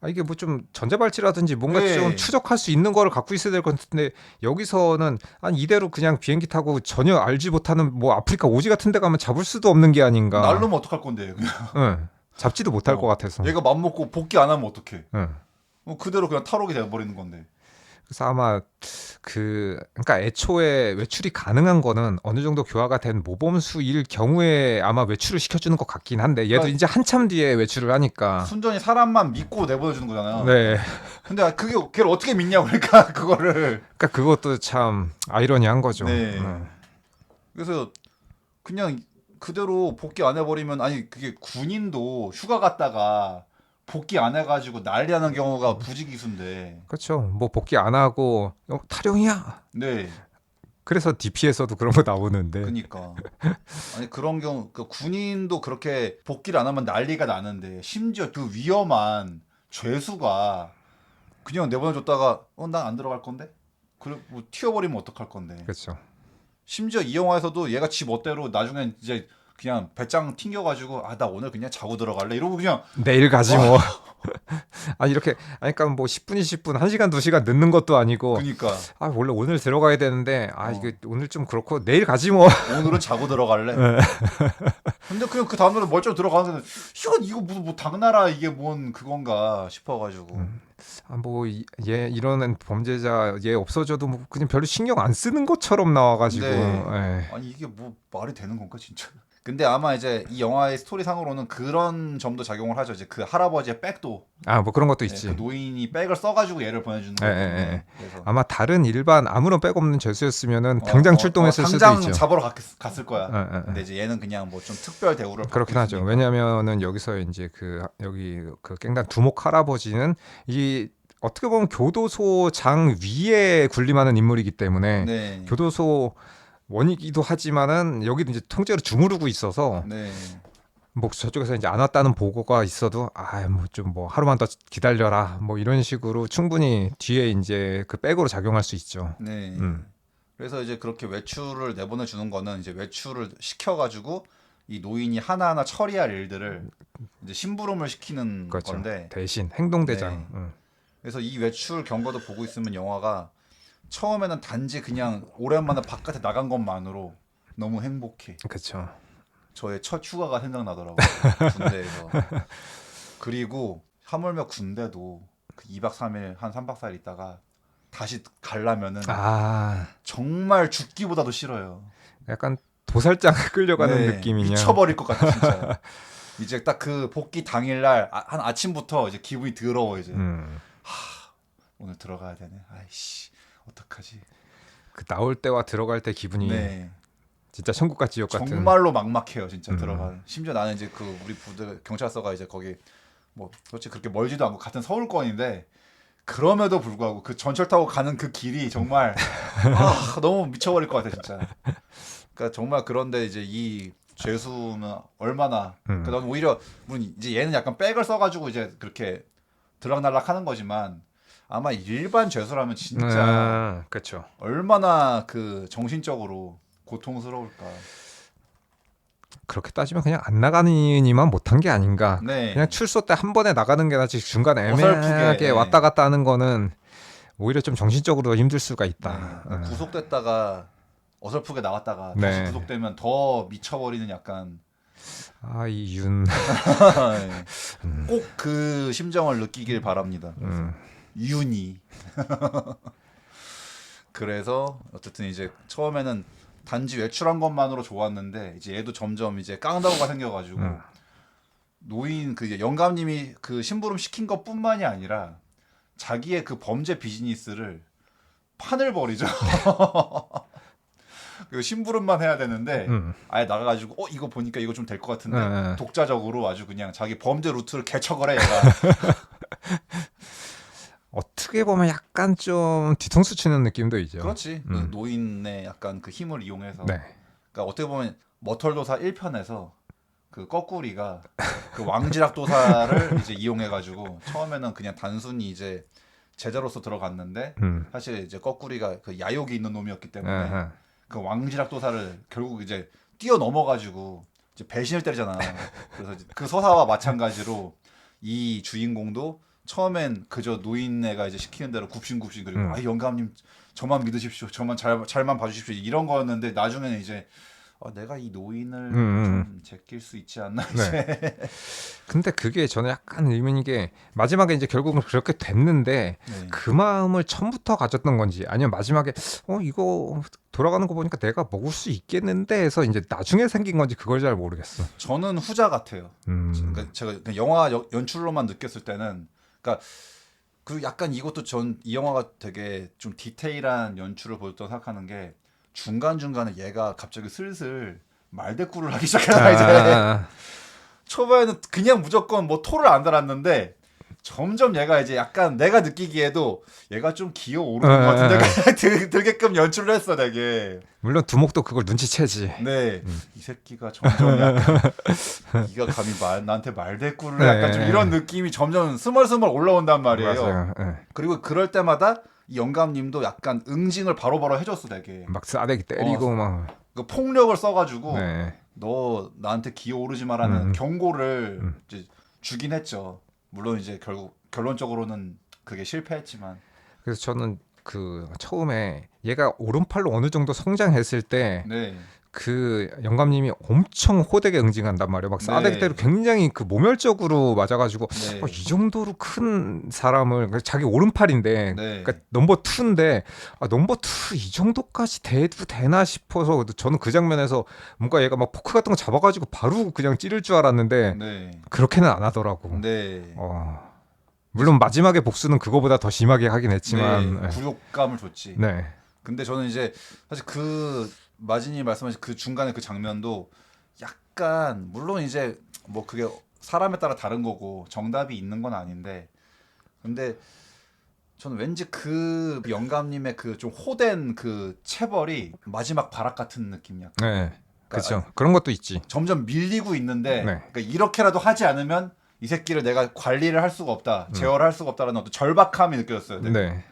이게 뭐 좀 전자발찌라든지 뭔가 네. 좀 추적할 수 있는 거를 갖고 있어야 될 것 같은데 여기서는 아니 이대로 그냥 비행기 타고 전혀 알지 못하는 뭐 아프리카 오지 같은 데 가면 잡을 수도 없는 게 아닌가. 날로면 어떡할 건데 그냥. 응. 잡지도 못할 것 같아서. 얘가 맘먹고 복귀 안 하면 어떡해. 응. 그대로 그냥 탈옥이 돼버리는 건데. 그래서 아마 그러니까 애초에 외출이 가능한 거는 어느 정도 교화가 된 모범수일 경우에 아마 외출을 시켜주는 것 같긴 한데 얘도 그러니까 이제 한참 뒤에 외출을 하니까. 순전히 사람만 믿고 내보내주는 거잖아요. 네. 근데 그게 걔를 어떻게 믿냐고 그러니까 그거를. 그러니까 그것도 참 아이러니한 거죠. 네. 그래서 그냥 그대로 복귀 안 해버리면 아니 그게 군인도 휴가 갔다가 복귀 안 해가지고 난리 나는 경우가 부지기수인데. 그렇죠. 뭐 복귀 안 하고 타령이야. 네. 그래서 DP에서도 그런 거 나오는데. 그니까 아니 그런 경우 그 군인도 그렇게 복귀를 안 하면 난리가 나는데 심지어 그 위험한 죄수가 그냥 내보내줬다가 난 안 들어갈 건데 그래 뭐 튀어버리면 어떡할 건데. 그렇죠. 심지어 이 영화에서도 얘가 지 멋대로 나중엔 이제 그냥 배짱 튕겨가지고 나 오늘 그냥 자고 들어갈래 이러고 그냥 내일 가지 뭐. 이렇게 그러니까 뭐 10분 20분 1시간 2시간 늦는 것도 아니고 그니까 원래 오늘 들어가야 되는데 이게 오늘 좀 그렇고 내일 가지 뭐. 오늘은 자고 들어갈래. 근데 그냥 그 다음날에 멀쩡히 들어가는데 이거 무슨 뭐 당나라 이게 뭔 그건가 싶어가지고 뭐 얘 이러는 범죄자 얘 없어져도 뭐 그냥 별로 신경 안 쓰는 것처럼 나와가지고. 네. 아니 이게 뭐 말이 되는 건가 진짜. 근데 아마 이제 이 영화의 스토리상으로는 그런 점도 작용을 하죠. 이제 그 할아버지의 백도 뭐 그런 것도 있지. 그 노인이 백을 써가지고 얘를 보내주는 거예요. 그래서 아마 다른 일반 아무런 백 없는 죄수였으면은 당장 출동했을 수도 당장 있죠. 잡으러 갔을 거야. 근데 이제 얘는 그냥 뭐 좀 특별 대우를 그렇긴 하죠. 있으니까. 왜냐면은 여기서 이제 여기 그 깽단 두목 할아버지는 이 어떻게 보면 교도소장 위에 군림하는 인물이기 때문에 네. 교도소 원이기도 하지만은 여기도 이제 통째로 주무르고 있어서 네. 뭐 저쪽에서 이제 안 왔다는 보고가 있어도 뭐 좀 뭐 하루만 더 기다려라 뭐 이런 식으로 충분히 뒤에 이제 그 백으로 작용할 수 있죠. 네. 그래서 이제 그렇게 외출을 내보내 주는 거는 이제 외출을 시켜가지고 이 노인이 하나하나 처리할 일들을 이제 심부름을 시키는 그렇죠. 건데 대신 행동대장. 네. 그래서 이 외출 경과도 보고 있으면 영화가 처음에는 단지 그냥 오랜만에 바깥에 나간 것만으로 너무 행복해. 그렇죠. 저의 첫 휴가가 생각나더라고요. 군대에서. 그리고 하물며 군대도 그 2박 3일 한 3박 4일 있다가 다시 가려면은 정말 죽기보다도 싫어요. 약간 도살장에 끌려가는 네, 느낌이냐. 미쳐버릴 것 같아 진짜. 이제 딱 그 복귀 당일날 한 아침부터 이제 기분이 더러워 이제. 오늘 들어가야 되네. 아이씨 어떡하지. 그 나올 때와 들어갈 때 기분이 네. 진짜 천국과 지옥 같은. 정말로 막막해요, 진짜 음. 들어가. 심지어 나는 이제 그 우리 부대 경찰서가 이제 거기 뭐 솔직히 그렇게 멀지도 않고 같은 서울권인데 그럼에도 불구하고 그 전철 타고 가는 그 길이 정말 너무 미쳐버릴 것 같아 진짜. 그러니까 정말 그런데 이제 이 죄수는 얼마나 그러니까 난 오히려 물론 이제 얘는 약간 백을 써가지고 이제 그렇게 들락날락 하는 거지만 아마 일반 죄수라면 진짜 그렇죠. 얼마나 그 정신적으로 고통스러울까. 그렇게 따지면 그냥 안 나가니만 못한 게 아닌가. 네. 그냥 출소 때 한 번에 나가는 게 낫지 중간에 어설프게, 애매하게 예. 왔다 갔다 하는 거는 오히려 좀 정신적으로 힘들 수가 있다. 네. 구속됐다가 어설프게 나왔다가 다시 네. 구속되면 더 미쳐버리는 약간 이 윤. 꼭 그 심정을 느끼길 바랍니다. 윤이. 그래서 어쨌든 이제 처음에는 단지 외출한 것만으로 좋았는데 이제 얘도 점점 이제 깡다구가 생겨가지고 노인 그 이제 영감님이 그 심부름 시킨 것뿐만이 아니라 자기의 그 범죄 비즈니스를 판을 벌이죠. 그 심부름만 해야 되는데 아예 나가가지고 이거 보니까 이거 좀 될 것 같은데 독자적으로 아주 그냥 자기 범죄 루트를 개척을 해 얘가. 어떻게 보면 약간 좀 뒤통수 치는 느낌도 있죠. 그렇지. 그 노인의 약간 그 힘을 이용해서. 네. 그러니까 어떻게 보면 머털도사 1편에서 그 거꾸리가 그 왕지락 도사를 이제 이용해가지고 처음에는 그냥 단순히 이제 제자로서 들어갔는데 사실 이제 거꾸리가 그 야욕이 있는 놈이었기 때문에 그 왕지락 도사를 결국 이제 뛰어넘어가지고 이제 배신을 때리잖아. 그래서 이제 그 서사와 마찬가지로 이 주인공도 처음엔 그저 노인네가 이제 시키는 대로 굽신굽신 그리고 영감님 저만 믿으십시오. 저만 잘만 봐주십시오. 이런 거였는데 나중에는 이제 내가 이 노인을 좀 제낄 수 있지 않나 이제. 네. 근데 그게 저는 약간 의문인 게 마지막에 이제 결국은 그렇게 됐는데 네. 그 마음을 처음부터 가졌던 건지 아니면 마지막에 이거 돌아가는 거 보니까 내가 먹을 수 있겠는데 해서 이제 나중에 생긴 건지 그걸 잘 모르겠어. 저는 후자 같아요. 그러니까 제가 그냥 영화 연출로만 느꼈을 때는 그러니까 그 약간 이것도 전 이 영화가 되게 좀 디테일한 연출을 보였다고 생각하는 게 중간중간에 얘가 갑자기 슬슬 말대꾸를 하기 시작하잖아 이제. 초반에는 그냥 무조건 뭐 토를 안 달았는데 점점 얘가 이제 약간 내가 느끼기에도 얘가 좀 기어 오르는 것 같은데 들게끔 연출을 했어 되게. 물론 두목도 그걸 눈치채지. 네, 이 새끼가 점점 약간 네가 감히 나한테 말대꾸를 약간 좀 이런 느낌이 점점 스멀스멀 올라온단 말이에요. 맞아요. 네. 그리고 그럴 때마다 이 영감님도 약간 응징을 바로바로 해줬어 되게. 막 싸대기 때리고 막 그 폭력을 써가지고 네. 너 나한테 기어오르지 마라는 경고를 이제 주긴 했죠. 물론 이제 결론적으로는 그게 실패했지만. 그래서 저는 그 처음에 얘가 오른팔로 어느 정도 성장했을 때 네. 그 영감님이 엄청 호되게 응징한단 말이에요. 막 싸대기 때로 굉장히 그 모멸적으로 맞아가지고 네. 이 정도로 큰 사람을 자기 오른팔인데 네. 그러니까 넘버 2인데 넘버 2 이 정도까지 돼도 되나 싶어서 저는 그 장면에서 뭔가 얘가 막 포크 같은 거 잡아가지고 바로 그냥 찌를 줄 알았는데 네. 그렇게는 안 하더라고. 네. 물론 마지막에 복수는 그거보다 더 심하게 하긴 했지만 네. 굴욕감을 줬지. 네. 근데 저는 이제 사실 그 마진이 말씀하신 그 중간에 그 장면도 약간 물론 이제 뭐 그게 사람에 따라 다른 거고 정답이 있는 건 아닌데 근데 저는 왠지 그 영감님의 그 좀 호된 그 체벌이 마지막 발악 같은 느낌이야. 네. 그렇죠. 그런 것도 있지. 점점 밀리고 있는데 네. 그러니까 이렇게라도 하지 않으면 이 새끼를 내가 관리를 할 수가 없다, 제어를 할 수가 없다라는 어떤 절박함이 느껴졌어요. 네,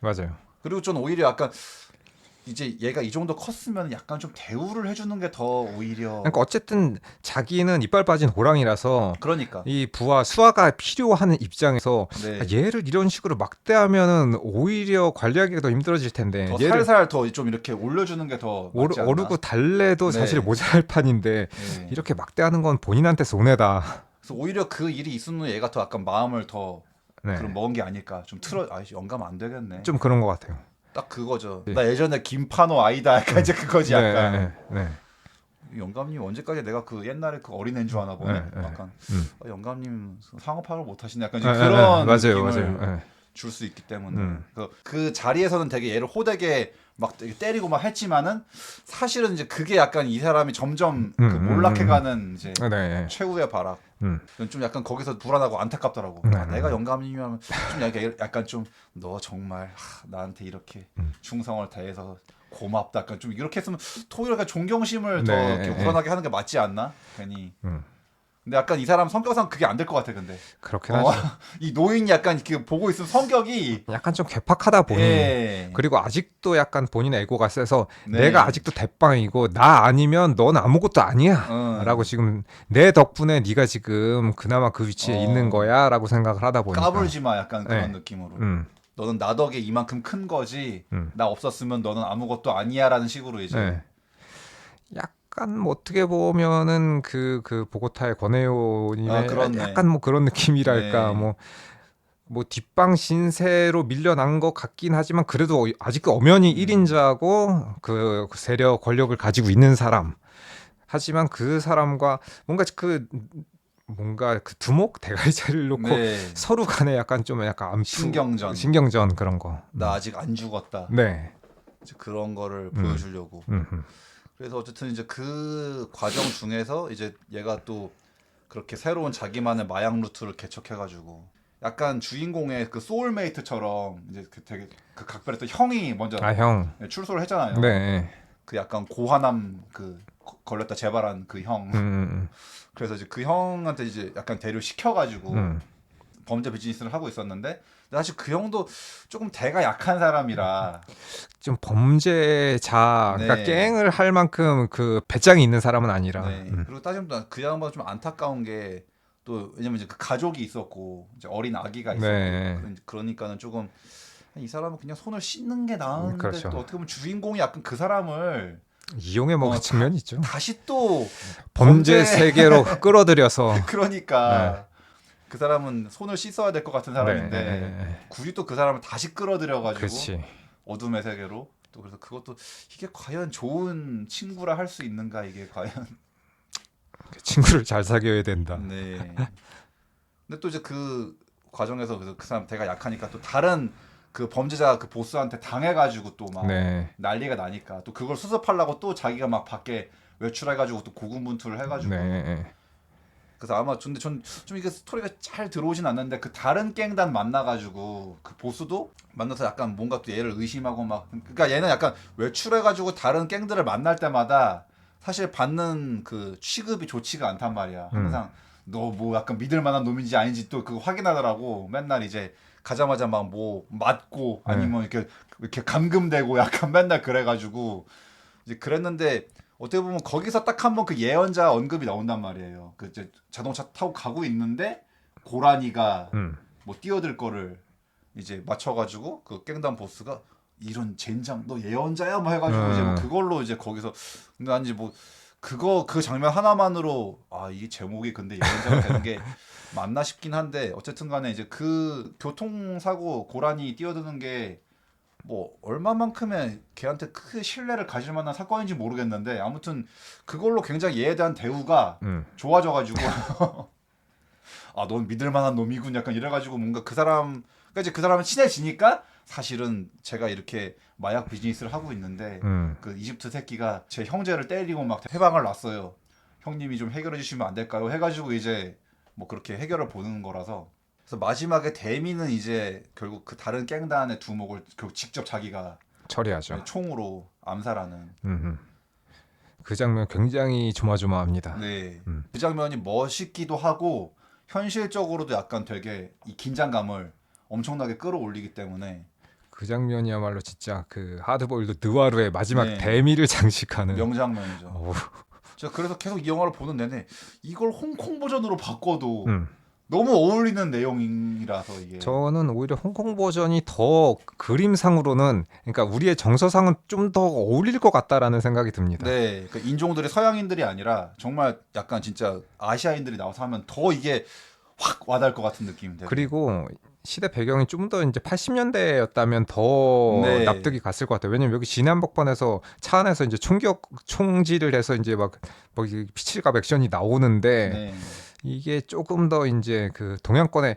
맞아요. 그리고 저는 오히려 약간 이제 얘가 이 정도 컸으면 약간 좀 대우를 해주는 게 더 오히려. 그러니까 어쨌든 자기는 이빨 빠진 호랑이라서 그러니까. 이 부하 수하가 필요한 입장에서 네. 얘를 이런 식으로 막대하면은 오히려 관리하기가 더 힘들어질 텐데 더 얘를 살살 더 좀 이렇게 올려주는 게 더 맞지 않나? 오르고 달래도 네. 사실 모자랄 판인데 네. 이렇게 막대하는 건 본인한테 손해다. 그래서 오히려 그 일이 있은 후에 얘가 더 약간 마음을 더 네. 그럼 먹은 게 아닐까. 좀 영감 안 되겠네. 좀 그런 것 같아요. 딱 그거죠. 네. 나 예전에 김판호 아이다 약간 이제 그거지 약간. 네. 영감님 언제까지 내가 그 옛날에 그 어린애인 줄 아나 보네. 네. 약간 영감님 상어 파악을 못 하시네. 약간 네, 그런 맞아요. 느낌을 맞아요. 줄 수 있기 때문에 그 자리에서는 되게 얘를 호되게 막 되게 때리고 막 했지만은 사실은 이제 그게 약간 이 사람이 점점 그 몰락해가는 이제 네. 최후의 발악. 좀 약간 거기서 불안하고 안타깝더라고. 내가 영감이면 좀 약간 좀 너 정말 나한테 이렇게 충성을 다해서 고맙다. 약간 좀 이렇게 했으면 토요일에 존경심을 더 네. 이렇게 우러나게 하는 게 맞지 않나? 괜히. 근데 약간 이 사람 성격상 그게 안 될 것 같아. 근데 그렇긴 하죠. 이 노인이 약간 이렇게 보고 있으면 성격이 약간 좀 괴팍하다 보니 예. 그리고 아직도 약간 본인의 에고가 세서 네. 내가 아직도 대빵이고 나 아니면 넌 아무것도 아니야 라고 지금 내 덕분에 네가 지금 그나마 그 위치에 있는 거야 라고 생각을 하다 보니까 까불지 마 약간 그런 네. 느낌으로 너는 나 덕에 이만큼 큰 거지 나 없었으면 너는 아무것도 아니야 라는 식으로 이제 네. 약간 뭐 어떻게 보면은 그 보고타의 권혜요님의 그렇네. 약간 뭐 그런 느낌이랄까 네. 뭐 뒷방 신세로 밀려난 것 같긴 하지만 그래도 아직도 엄연히 1인자고 그 세력 권력을 가지고 있는 사람 하지만 그 사람과 뭔가 그 두목 대가리살을 놓고 네. 서로 간에 약간 신경전 그런 거. 나 아직 안 죽었다. 네. 이제 그런 거를 보여주려고. 그래서 어쨌든 이제 그 과정 중에서 이제 얘가 또 그렇게 새로운 자기만의 마약 루트를 개척해가지고 약간 주인공의 그 소울메이트처럼 이제 그 되게 그 각별의 또 형이 먼저 형. 출소를 했잖아요. 네. 그 약간 고환암 그 걸렸다 재발한 그 형. 그래서 이제 그 형한테 이제 약간 대류 시켜가지고 범죄 비즈니스를 하고 있었는데 사실 그 형도 조금 대가 약한 사람이라 좀 범죄자, 네. 그러니까 갱을 할 만큼 그 배짱이 있는 사람은 아니라. 네. 그리고 따지면 그 양반 좀 안타까운 게 또 왜냐면 이제 그 가족이 있었고 이제 어린 아기가 있었고 네. 그러니까는 조금 이 사람은 그냥 손을 씻는 게 나은데 그렇죠. 또 어떻게 보면 주인공이 약간 그 사람을 이용해 먹은 측면이 있죠. 다시 또 범죄 세계로 끌어들여서. 그러니까 그 사람은 손을 씻어야 될 것 같은 사람인데 네. 굳이 또 그 사람을 다시 끌어들여가지고 그렇지. 어둠의 세계로 또 그래서 그것도 이게 과연 좋은 친구라 할 수 있는가 이게 과연 친구를 잘 사귀어야 된다. 네. 근데 또 이제 그 과정에서 그래서 그 사람 대가 약하니까 또 다른 그 범죄자 그 보스한테 당해가지고 또 막 네. 난리가 나니까 또 그걸 수습하려고 또 자기가 막 밖에 외출해가지고 또 고군분투를 해가지고 네. 그래서 아마 근데 전 좀 이게 스토리가 잘 들어오진 않는데 그 다른 갱단 만나가지고 그 보스도 만나서 약간 뭔가 또 얘를 의심하고 막 그러니까 얘는 약간 외출해가지고 다른 갱들을 만날 때마다 사실 받는 그 취급이 좋지가 않단 말이야. 항상 너 뭐 약간 믿을 만한 놈인지 아닌지 또 그거 확인하더라고. 맨날 이제 가자마자 막 뭐 맞고 아니면 이렇게 감금되고 약간 맨날 그래가지고 이제 그랬는데 어떻게 보면 거기서 딱 한 번 그 예언자 언급이 나온단 말이에요. 그 이제 자동차 타고 가고 있는데 고라니가 뭐 뛰어들 거를 이제 맞춰가지고 그 깽단 보스가 이런 젠장 너 예언자야 뭐 해가지고 이제 뭐 그걸로 이제 거기서 근데 난 이제 뭐 그 장면 하나만으로 아 이게 제목이 근데 예언자가 되는 게 맞나 싶긴 한데 어쨌든 간에 이제 그 교통사고 고라니 뛰어드는 게 뭐 얼마만큼의 걔한테 크게 신뢰를 가질 만한 사건인지 모르겠는데 아무튼 그걸로 굉장히 얘에 대한 대우가 좋아져가지고 아 넌 믿을 만한 놈이군 약간 이래가지고 뭔가 그 사람 그러니까 이제 그 사람은 친해지니까 사실은 제가 이렇게 마약 비즈니스를 하고 있는데 그 이집트 새끼가 제 형제를 때리고 막 해방을 놨어요. 형님이 좀 해결해 주시면 안 될까요? 해가지고 이제 뭐 그렇게 해결을 보는 거라서 그래서 마지막에 데미는 이제 결국 그 다른 갱단의 두목을 결국 직접 자기가 처리하죠. 총으로 암살하는. 그 장면 굉장히 조마조마합니다. 네. 그 장면이 멋있기도 하고 현실적으로도 약간 되게 이 긴장감을 엄청나게 끌어올리기 때문에 그 장면이야말로 진짜 그 하드보일드 느와르의 마지막 네. 대미를 장식하는 명장면이죠. 어우. 제가 그래서 계속 이 영화를 보는 내내 이걸 홍콩 버전으로 바꿔도 너무 어울리는 내용이라서 이게 저는 오히려 홍콩 버전이 더 그림상으로는 그러니까 우리의 정서상은 좀 더 어울릴 것 같다라는 생각이 듭니다. 네, 그 인종들이 서양인들이 아니라 정말 약간 진짜 아시아인들이 나와서 하면 더 이게 확 와닿을 것 같은 느낌인데. 그리고 시대 배경이 좀 더 이제 80년대였다면 더 네. 납득이 갔을 것 같아요. 왜냐면 여기 진해안복판에서 차 안에서 이제 총질을 해서 이제 막 피칠갑 액션이 나오는데 네. 이게 조금 더 이제 그 동양권의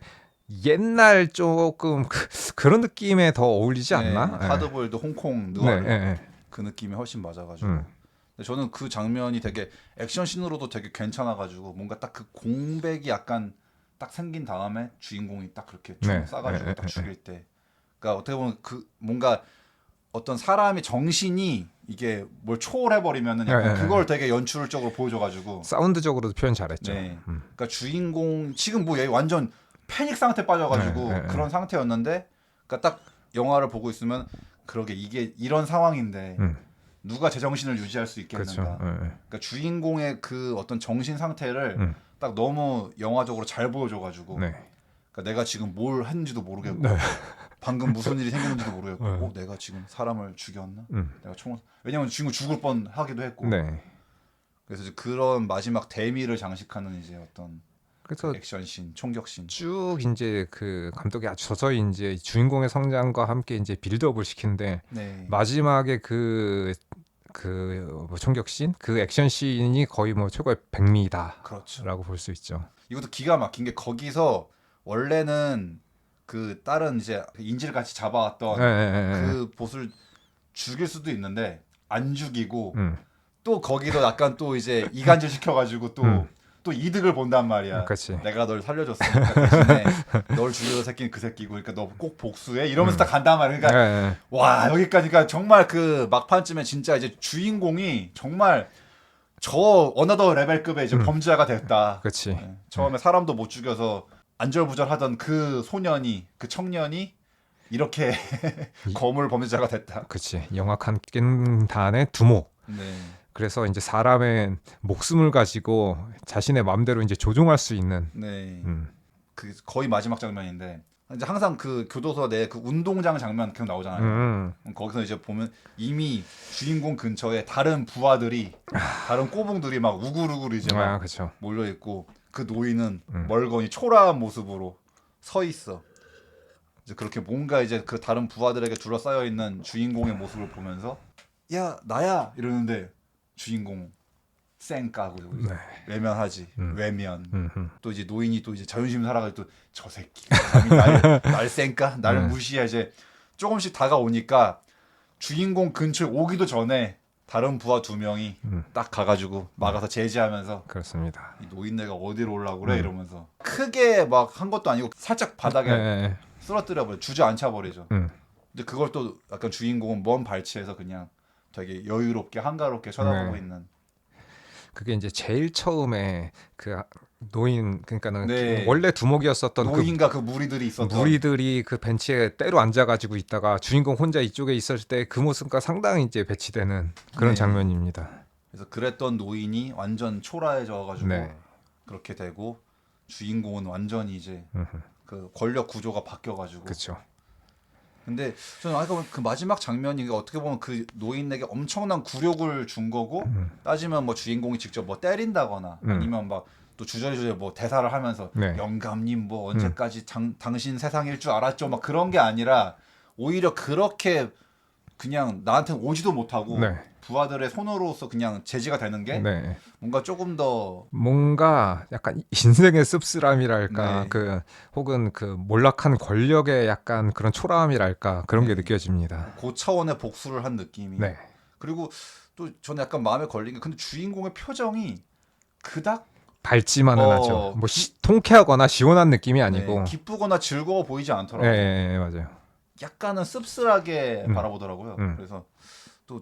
옛날 조금 그런 느낌에 더 어울리지 않나? 예. 하드보일드 홍콩 네, 느와르 예, 예. 그 느낌이 훨씬 맞아가지고. 음. 근데 저는 그 장면이 되게 액션씬으로도 되게 괜찮아가지고 뭔가 딱 그 공백이 약간 딱 생긴 다음에 주인공이 딱 그렇게 총 네. 쏴가지고 예, 딱 예, 죽일 때, 그러니까 어떻게 보면 그 뭔가 어떤 사람의 정신이 이게 뭘 초월해버리면은 약간 예, 예. 그걸 되게 연출적으로 보여줘가지고. 사운드적으로도 표현 잘했죠. 네. 그러니까 주인공 지금 뭐 얘 완전 패닉 상태 빠져가지고 네, 네, 그런 상태였는데, 그러니까 딱 영화를 보고 있으면 그러게 이게 이런 상황인데 누가 제정신을 유지할 수 그렇죠. 있겠는가. 예, 예. 그러니까 주인공의 그 어떤 정신 상태를 음. 딱 너무 영화적으로 잘 보여줘가지고. 네. 그러니까 내가 지금 뭘 했는지도 모르겠고 네. 방금 무슨 일이 생겼는지도 모르겠고 네. 내가 지금 사람을 죽였나? 음. 내가 총을, 왜냐면 주인공 죽을 뻔 하기도 했고. 네. 그래서 이제 그런 마지막 대미를 장식하는 이제 어떤 그래서 액션씬, 총격씬. 쭉 이제 그 감독이 아주 서서히 이제 주인공의 성장과 함께 이제 빌드업을 시키는데 네. 마지막에 뭐 총격씬, 그 액션씬이 거의 뭐 최고의 백미다라고 그렇죠. 볼 수 있죠. 이것도 기가 막힌 게 거기서 원래는 그 다른 이제 인질 같이 잡아왔던 예, 예, 예. 그 보스를 죽일 수도 있는데 안 죽이고 음. 또 거기서 약간 또 이제 이간질 시켜가지고 또 이득을 본단 말이야. 그렇지. 내가 널 살려줬으니까 대신에 널 죽여서 새끼는 그 새끼고, 그러니까 너 꼭 복수해 이러면서 딱 간단 말이야. 그러니까 예, 예. 와, 여기까지가 정말 그 막판쯤에 진짜 이제 주인공이 정말 저 어나더 레벨급의 이제 범죄자가 됐다. 그렇지. 네. 처음에 사람도 못 죽여서 안절부절하던 그 소년이, 그 청년이 이렇게 거물 범죄자가 됐다. 그렇지. 영악한 깬단의 두목. 네. 그래서 이제 사람의 목숨을 가지고 자신의 마음대로 이제 조종할 수 있는. 네. 음. 그 거의 마지막 장면인데 이제 항상 그 교도소 내 그 운동장 장면 계속 나오잖아요. 거기서 이제 보면 이미 주인공 근처에 다른 부하들이, 다른 꼬붕들이 막 우글우글 이제 막 그렇죠. 몰려 있고, 그 노인은 멀거니 초라한 모습으로 서 있어. 이제 그렇게 뭔가 이제 그 다른 부하들에게 둘러싸여 있는 주인공의 모습을 보면서 야 나야 이러는데 주인공 쌩 까고 네. 외면하지. 외면. 음. 또 이제 노인이 또 이제 자존심 살아가지고 또 저 새끼 감히 날 쌩까? 나를 무시해. 이제 조금씩 다가오니까 주인공 근처에 오기도 전에 다른 부하 2명이 딱 가가지고 막아서 제지하면서 그렇습니다. 이 노인네가 어디로 오려고 그래 이러면서 크게 막 한 것도 아니고 살짝 바닥에 예. 쓰러뜨려버려, 주저앉혀 버리죠. 음. 근데 그걸 또 약간 주인공은 먼 발치에서 그냥 되게 여유롭게 한가롭게 쳐다보고 네. 있는. 그게 이제 제일 처음에 그 노인, 그러니까는 네. 원래 두목이었었던 노인과 그 무리들이 있었던. 무리들이 그 벤치에 때로 앉아가지고 있다가 주인공 혼자 이쪽에 있을 때 그 모습과 상당히 이제 배치되는 그런 네. 장면입니다. 그래서 그랬던 노인이 완전 초라해져가지고 네. 그렇게 되고, 주인공은 완전히 이제 그 권력 구조가 바뀌어가지고. 그렇죠. 근데 저는 아까 그 마지막 장면이 어떻게 보면 그 노인에게 엄청난 굴욕을 준 거고, 따지면 뭐 주인공이 직접 뭐 때린다거나 아니면 막 또 주저리주저리 뭐 대사를 하면서 네. 영감님 뭐 언제까지 당신 세상일 줄 알았죠 막 그런 게 아니라 오히려 그렇게 그냥 나한테 오지도 못하고 네. 부하들의 손으로서 그냥 제지가 되는 게 네. 뭔가 조금 더. 뭔가 약간 인생의 씁쓸함이랄까, 네. 그 혹은 그 몰락한 권력의 약간 그런 초라함이랄까 그런 게 네. 느껴집니다. 고차원의 복수를 한 느낌이. 네. 그리고 또 저는 약간 마음에 걸린 게, 근데 주인공의 표정이 그닥 밝지만은 하죠. 뭐 통쾌하거나 시원한 느낌이 아니고. 기쁘거나 즐거워 보이지 않더라고요. 네, 맞아요. 약간은 씁쓸하게 바라보더라고요. 그래서 또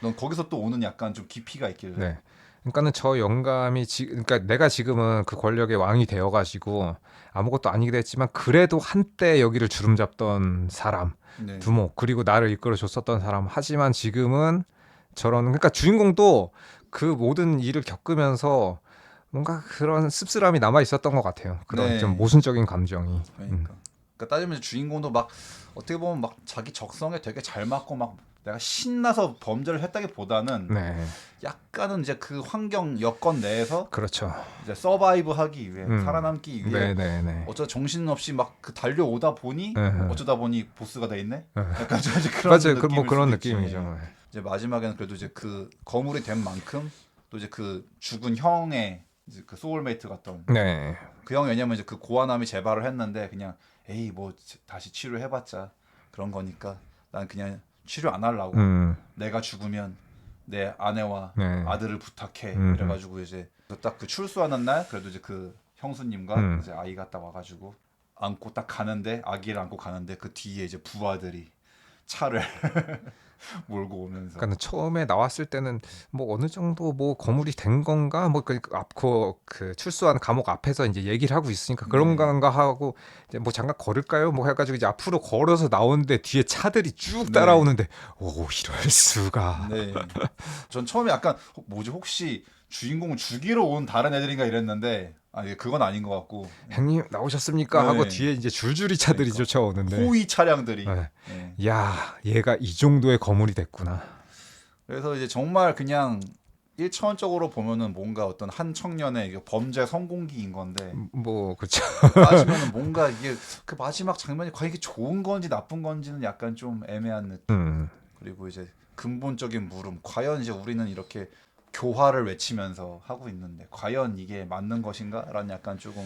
넌 거기서 또 오는 약간 좀 깊이가 있길래. 네. 그러니까는 저 영감이 그러니까 내가 지금은 그 권력의 왕이 되어가지고 아무것도 아니게 됐지만 그래도 한때 여기를 주름잡던 사람, 네. 두목, 그리고 나를 이끌어줬었던 사람. 하지만 지금은 저런, 그러니까 주인공도 그 모든 일을 겪으면서 뭔가 그런 씁쓸함이 남아 있었던 것 같아요. 그런 네. 좀 모순적인 감정이. 그러니까 따지면 주인공도 막 어떻게 보면 막 자기 적성에 되게 잘 맞고 막 내가 신나서 범죄를 했다기보다는 네, 약간은 이제 그 환경 여건 내에서 그렇죠. 이제 서바이브하기 위해, 살아남기 위해 네. 어쩌다 정신없이 막 그 달려오다 보니 어쩌다 보니 보스가 돼 있네. 약간 좀 이제 그런 맞아요. 느낌일 뭐 그런 수도 있지. 느낌이죠. 이제 마지막에는 그래도 이제 그 거물이 된 만큼 또 이제 그 죽은 형의 이제 그 소울메이트 같던 네. 그 형 왜냐면 이제 그 고아남이 재발을 했는데 그냥 에이 뭐 다시 치료해봤자 그런 거니까 난 그냥 치료 안 하려고 내가 죽으면 내 아내와 네. 아들을 부탁해 음. 이래가지고 이제 딱 그 출소하는 날 그래도 이제 그 형수님과 이제 아이가 딱 와가지고 안고 딱 가는데 아기를 안고 가는데 그 뒤에 이제 부하들이 차를 몰고 오면서 그러니까 처음에 나왔을 때는 뭐 어느 정도 뭐 거물이 된 건가 그 출소한 감옥 앞에서 이제 얘기를 하고 있으니까 그런 네. 건가 하고 이제 뭐 잠깐 걸을까요? 뭐 해가지고 이제 앞으로 걸어서 나오는데 뒤에 차들이 쭉 네. 따라오는데 오 이럴 수가. 네. 전 처음에 약간 뭐지 혹시 주인공을 죽이러 온 다른 애들인가 이랬는데 아니 그건 아닌 것 같고 형님 나오셨습니까? 하고 네. 뒤에 이제 줄줄이 차들이 그러니까. 쫓아오는데 호위 차량들이 네. 네. 야 얘가 이 정도의 거물이 됐구나. 그래서 이제 정말 그냥 1차원적으로 보면은 뭔가 어떤 한 청년의 이게 범죄 성공기인 건데 뭐 그렇죠. 따지면은 뭔가 이게 그 마지막 장면이 과연 이게 좋은 건지 나쁜 건지는 약간 좀 애매한 느낌. 그리고 이제 근본적인 물음. 과연 이제 우리는 이렇게 교화를 외치면서 하고 있는데 과연 이게 맞는 것인가라는 약간 조금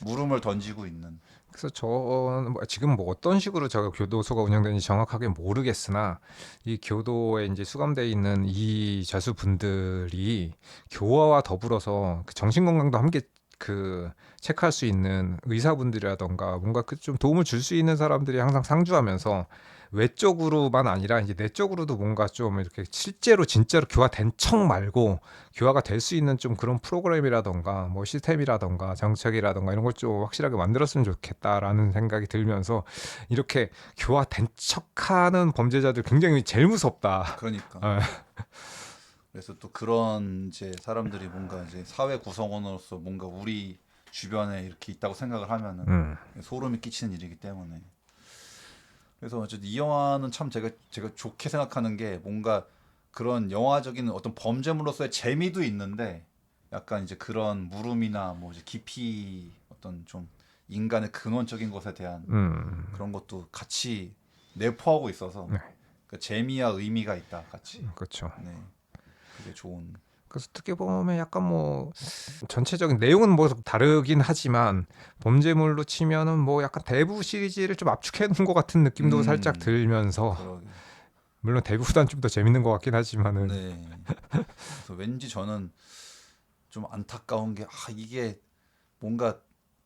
물음을 던지고 있는. 그래서 저는 지금 뭐 어떤 식으로 저 교도소가 운영되는지 정확하게 모르겠으나 이 교도에 이제 수감돼 있는 이 죄수분들이 교화와 더불어서 그 정신 건강도 함께 그 체크할 수 있는 의사분들이라던가 뭔가 그 좀 도움을 줄 수 있는 사람들이 항상 상주하면서 외적으로만 아니라 이제 내적으로도 뭔가 좀 이렇게 실제로 진짜로 교화된 척 말고 교화가 될 수 있는 좀 그런 프로그램이라던가 뭐 시스템이라던가 정책이라던가 이런 걸 좀 확실하게 만들었으면 좋겠다라는 생각이 들면서 이렇게 교화된 척하는 범죄자들 굉장히 제일 무섭다. 그러니까. 아, 그래서 또 그런 이제 사람들이 뭔가 이제 사회 구성원으로서 뭔가 우리 주변에 이렇게 있다고 생각을 하면은 소름이 끼치는 일이기 때문에. 그래서 어쨌든 이 영화는 참 제가 좋게 생각하는 게 뭔가 그런 영화적인 어떤 범죄물로서의 재미도 있는데 약간 이제 그런 물음이나 뭐 이제 깊이 어떤 좀 인간의 근원적인 것에 대한 그런 것도 같이 내포하고 있어서 네. 그 재미와 의미가 있다 같이. 그렇죠. 네, 그게 좋은. 그래서 어떻게 보면 약간 뭐 전체적인 내용은 뭐 다르긴 하지만 범죄물로 치면은 뭐 약간 대부 시리즈를 좀 압축해 놓은 것 같은 느낌도 살짝 들면서 그러게. 물론 대부보단 좀 더 재밌는 것 같긴 하지만은 네. 그래서 왠지 저는 좀 안타까운 게 이게 뭔가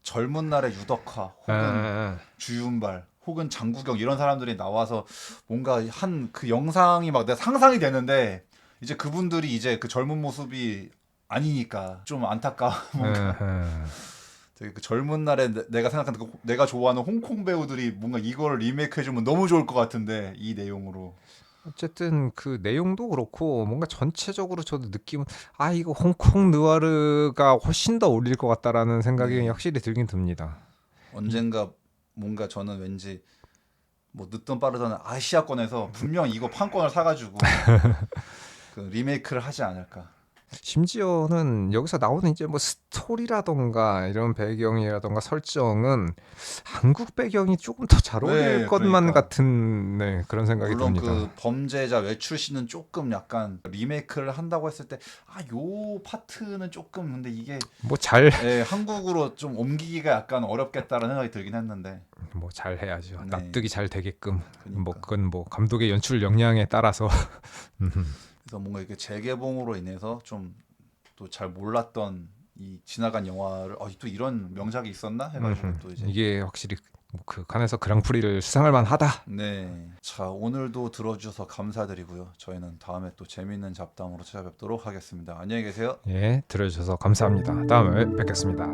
젊은 날의 유덕화 혹은 주윤발 혹은 장국영 이런 사람들이 나와서 뭔가 한 그 영상이 막 내가 상상이 되는데 이제 그분들이 이제 그 젊은 모습이 아니니까 좀 안타까워. 뭔가 되게 그 젊은 날에 내가 생각하는 내가 좋아하는 홍콩 배우들이 뭔가 이걸 리메이크 해주면 너무 좋을 것 같은데 이 내용으로. 어쨌든 그 내용도 그렇고 뭔가 전체적으로 저도 느낌은 이거 홍콩 느와르가 훨씬 더 어울릴 것 같다라는 생각이 네. 확실히 들긴 듭니다. 언젠가 뭔가 저는 왠지 뭐 늦든 빠르든 아시아권에서 분명 이거 판권을 사가지고 그 리메이크를 하지 않을까. 심지어는 여기서 나오는 이제 뭐 스토리라던가 이런 배경이라던가 설정은 한국 배경이 조금 더 잘 어울릴 네, 것만 그러니까. 같은 네, 그런 생각이 물론 듭니다. 그 범죄자 외출 씬은 조금 약간 리메이크를 한다고 했을 때 요 파트는 조금 근데 이게 뭐 잘 한국으로 좀 옮기기가 약간 어렵겠다라는 생각이 들긴 했는데. 뭐 잘 해야죠. 네. 납득이 잘 되게끔. 그러니까. 뭐 그건 뭐 감독의 연출 역량에 따라서. 그래서 뭔가 이렇게 재개봉으로 인해서 좀 또 잘 몰랐던 이 지나간 영화를 또 이런 명작이 있었나 해가지고 또 이제 이게 확실히 그 칸에서 그랑프리를 수상할 만하다. 네. 자, 오늘도 들어주셔서 감사드리고요. 저희는 다음에 또 재미있는 잡담으로 찾아뵙도록 하겠습니다. 안녕히 계세요. 예, 들어주셔서 감사합니다. 다음에 뵙겠습니다.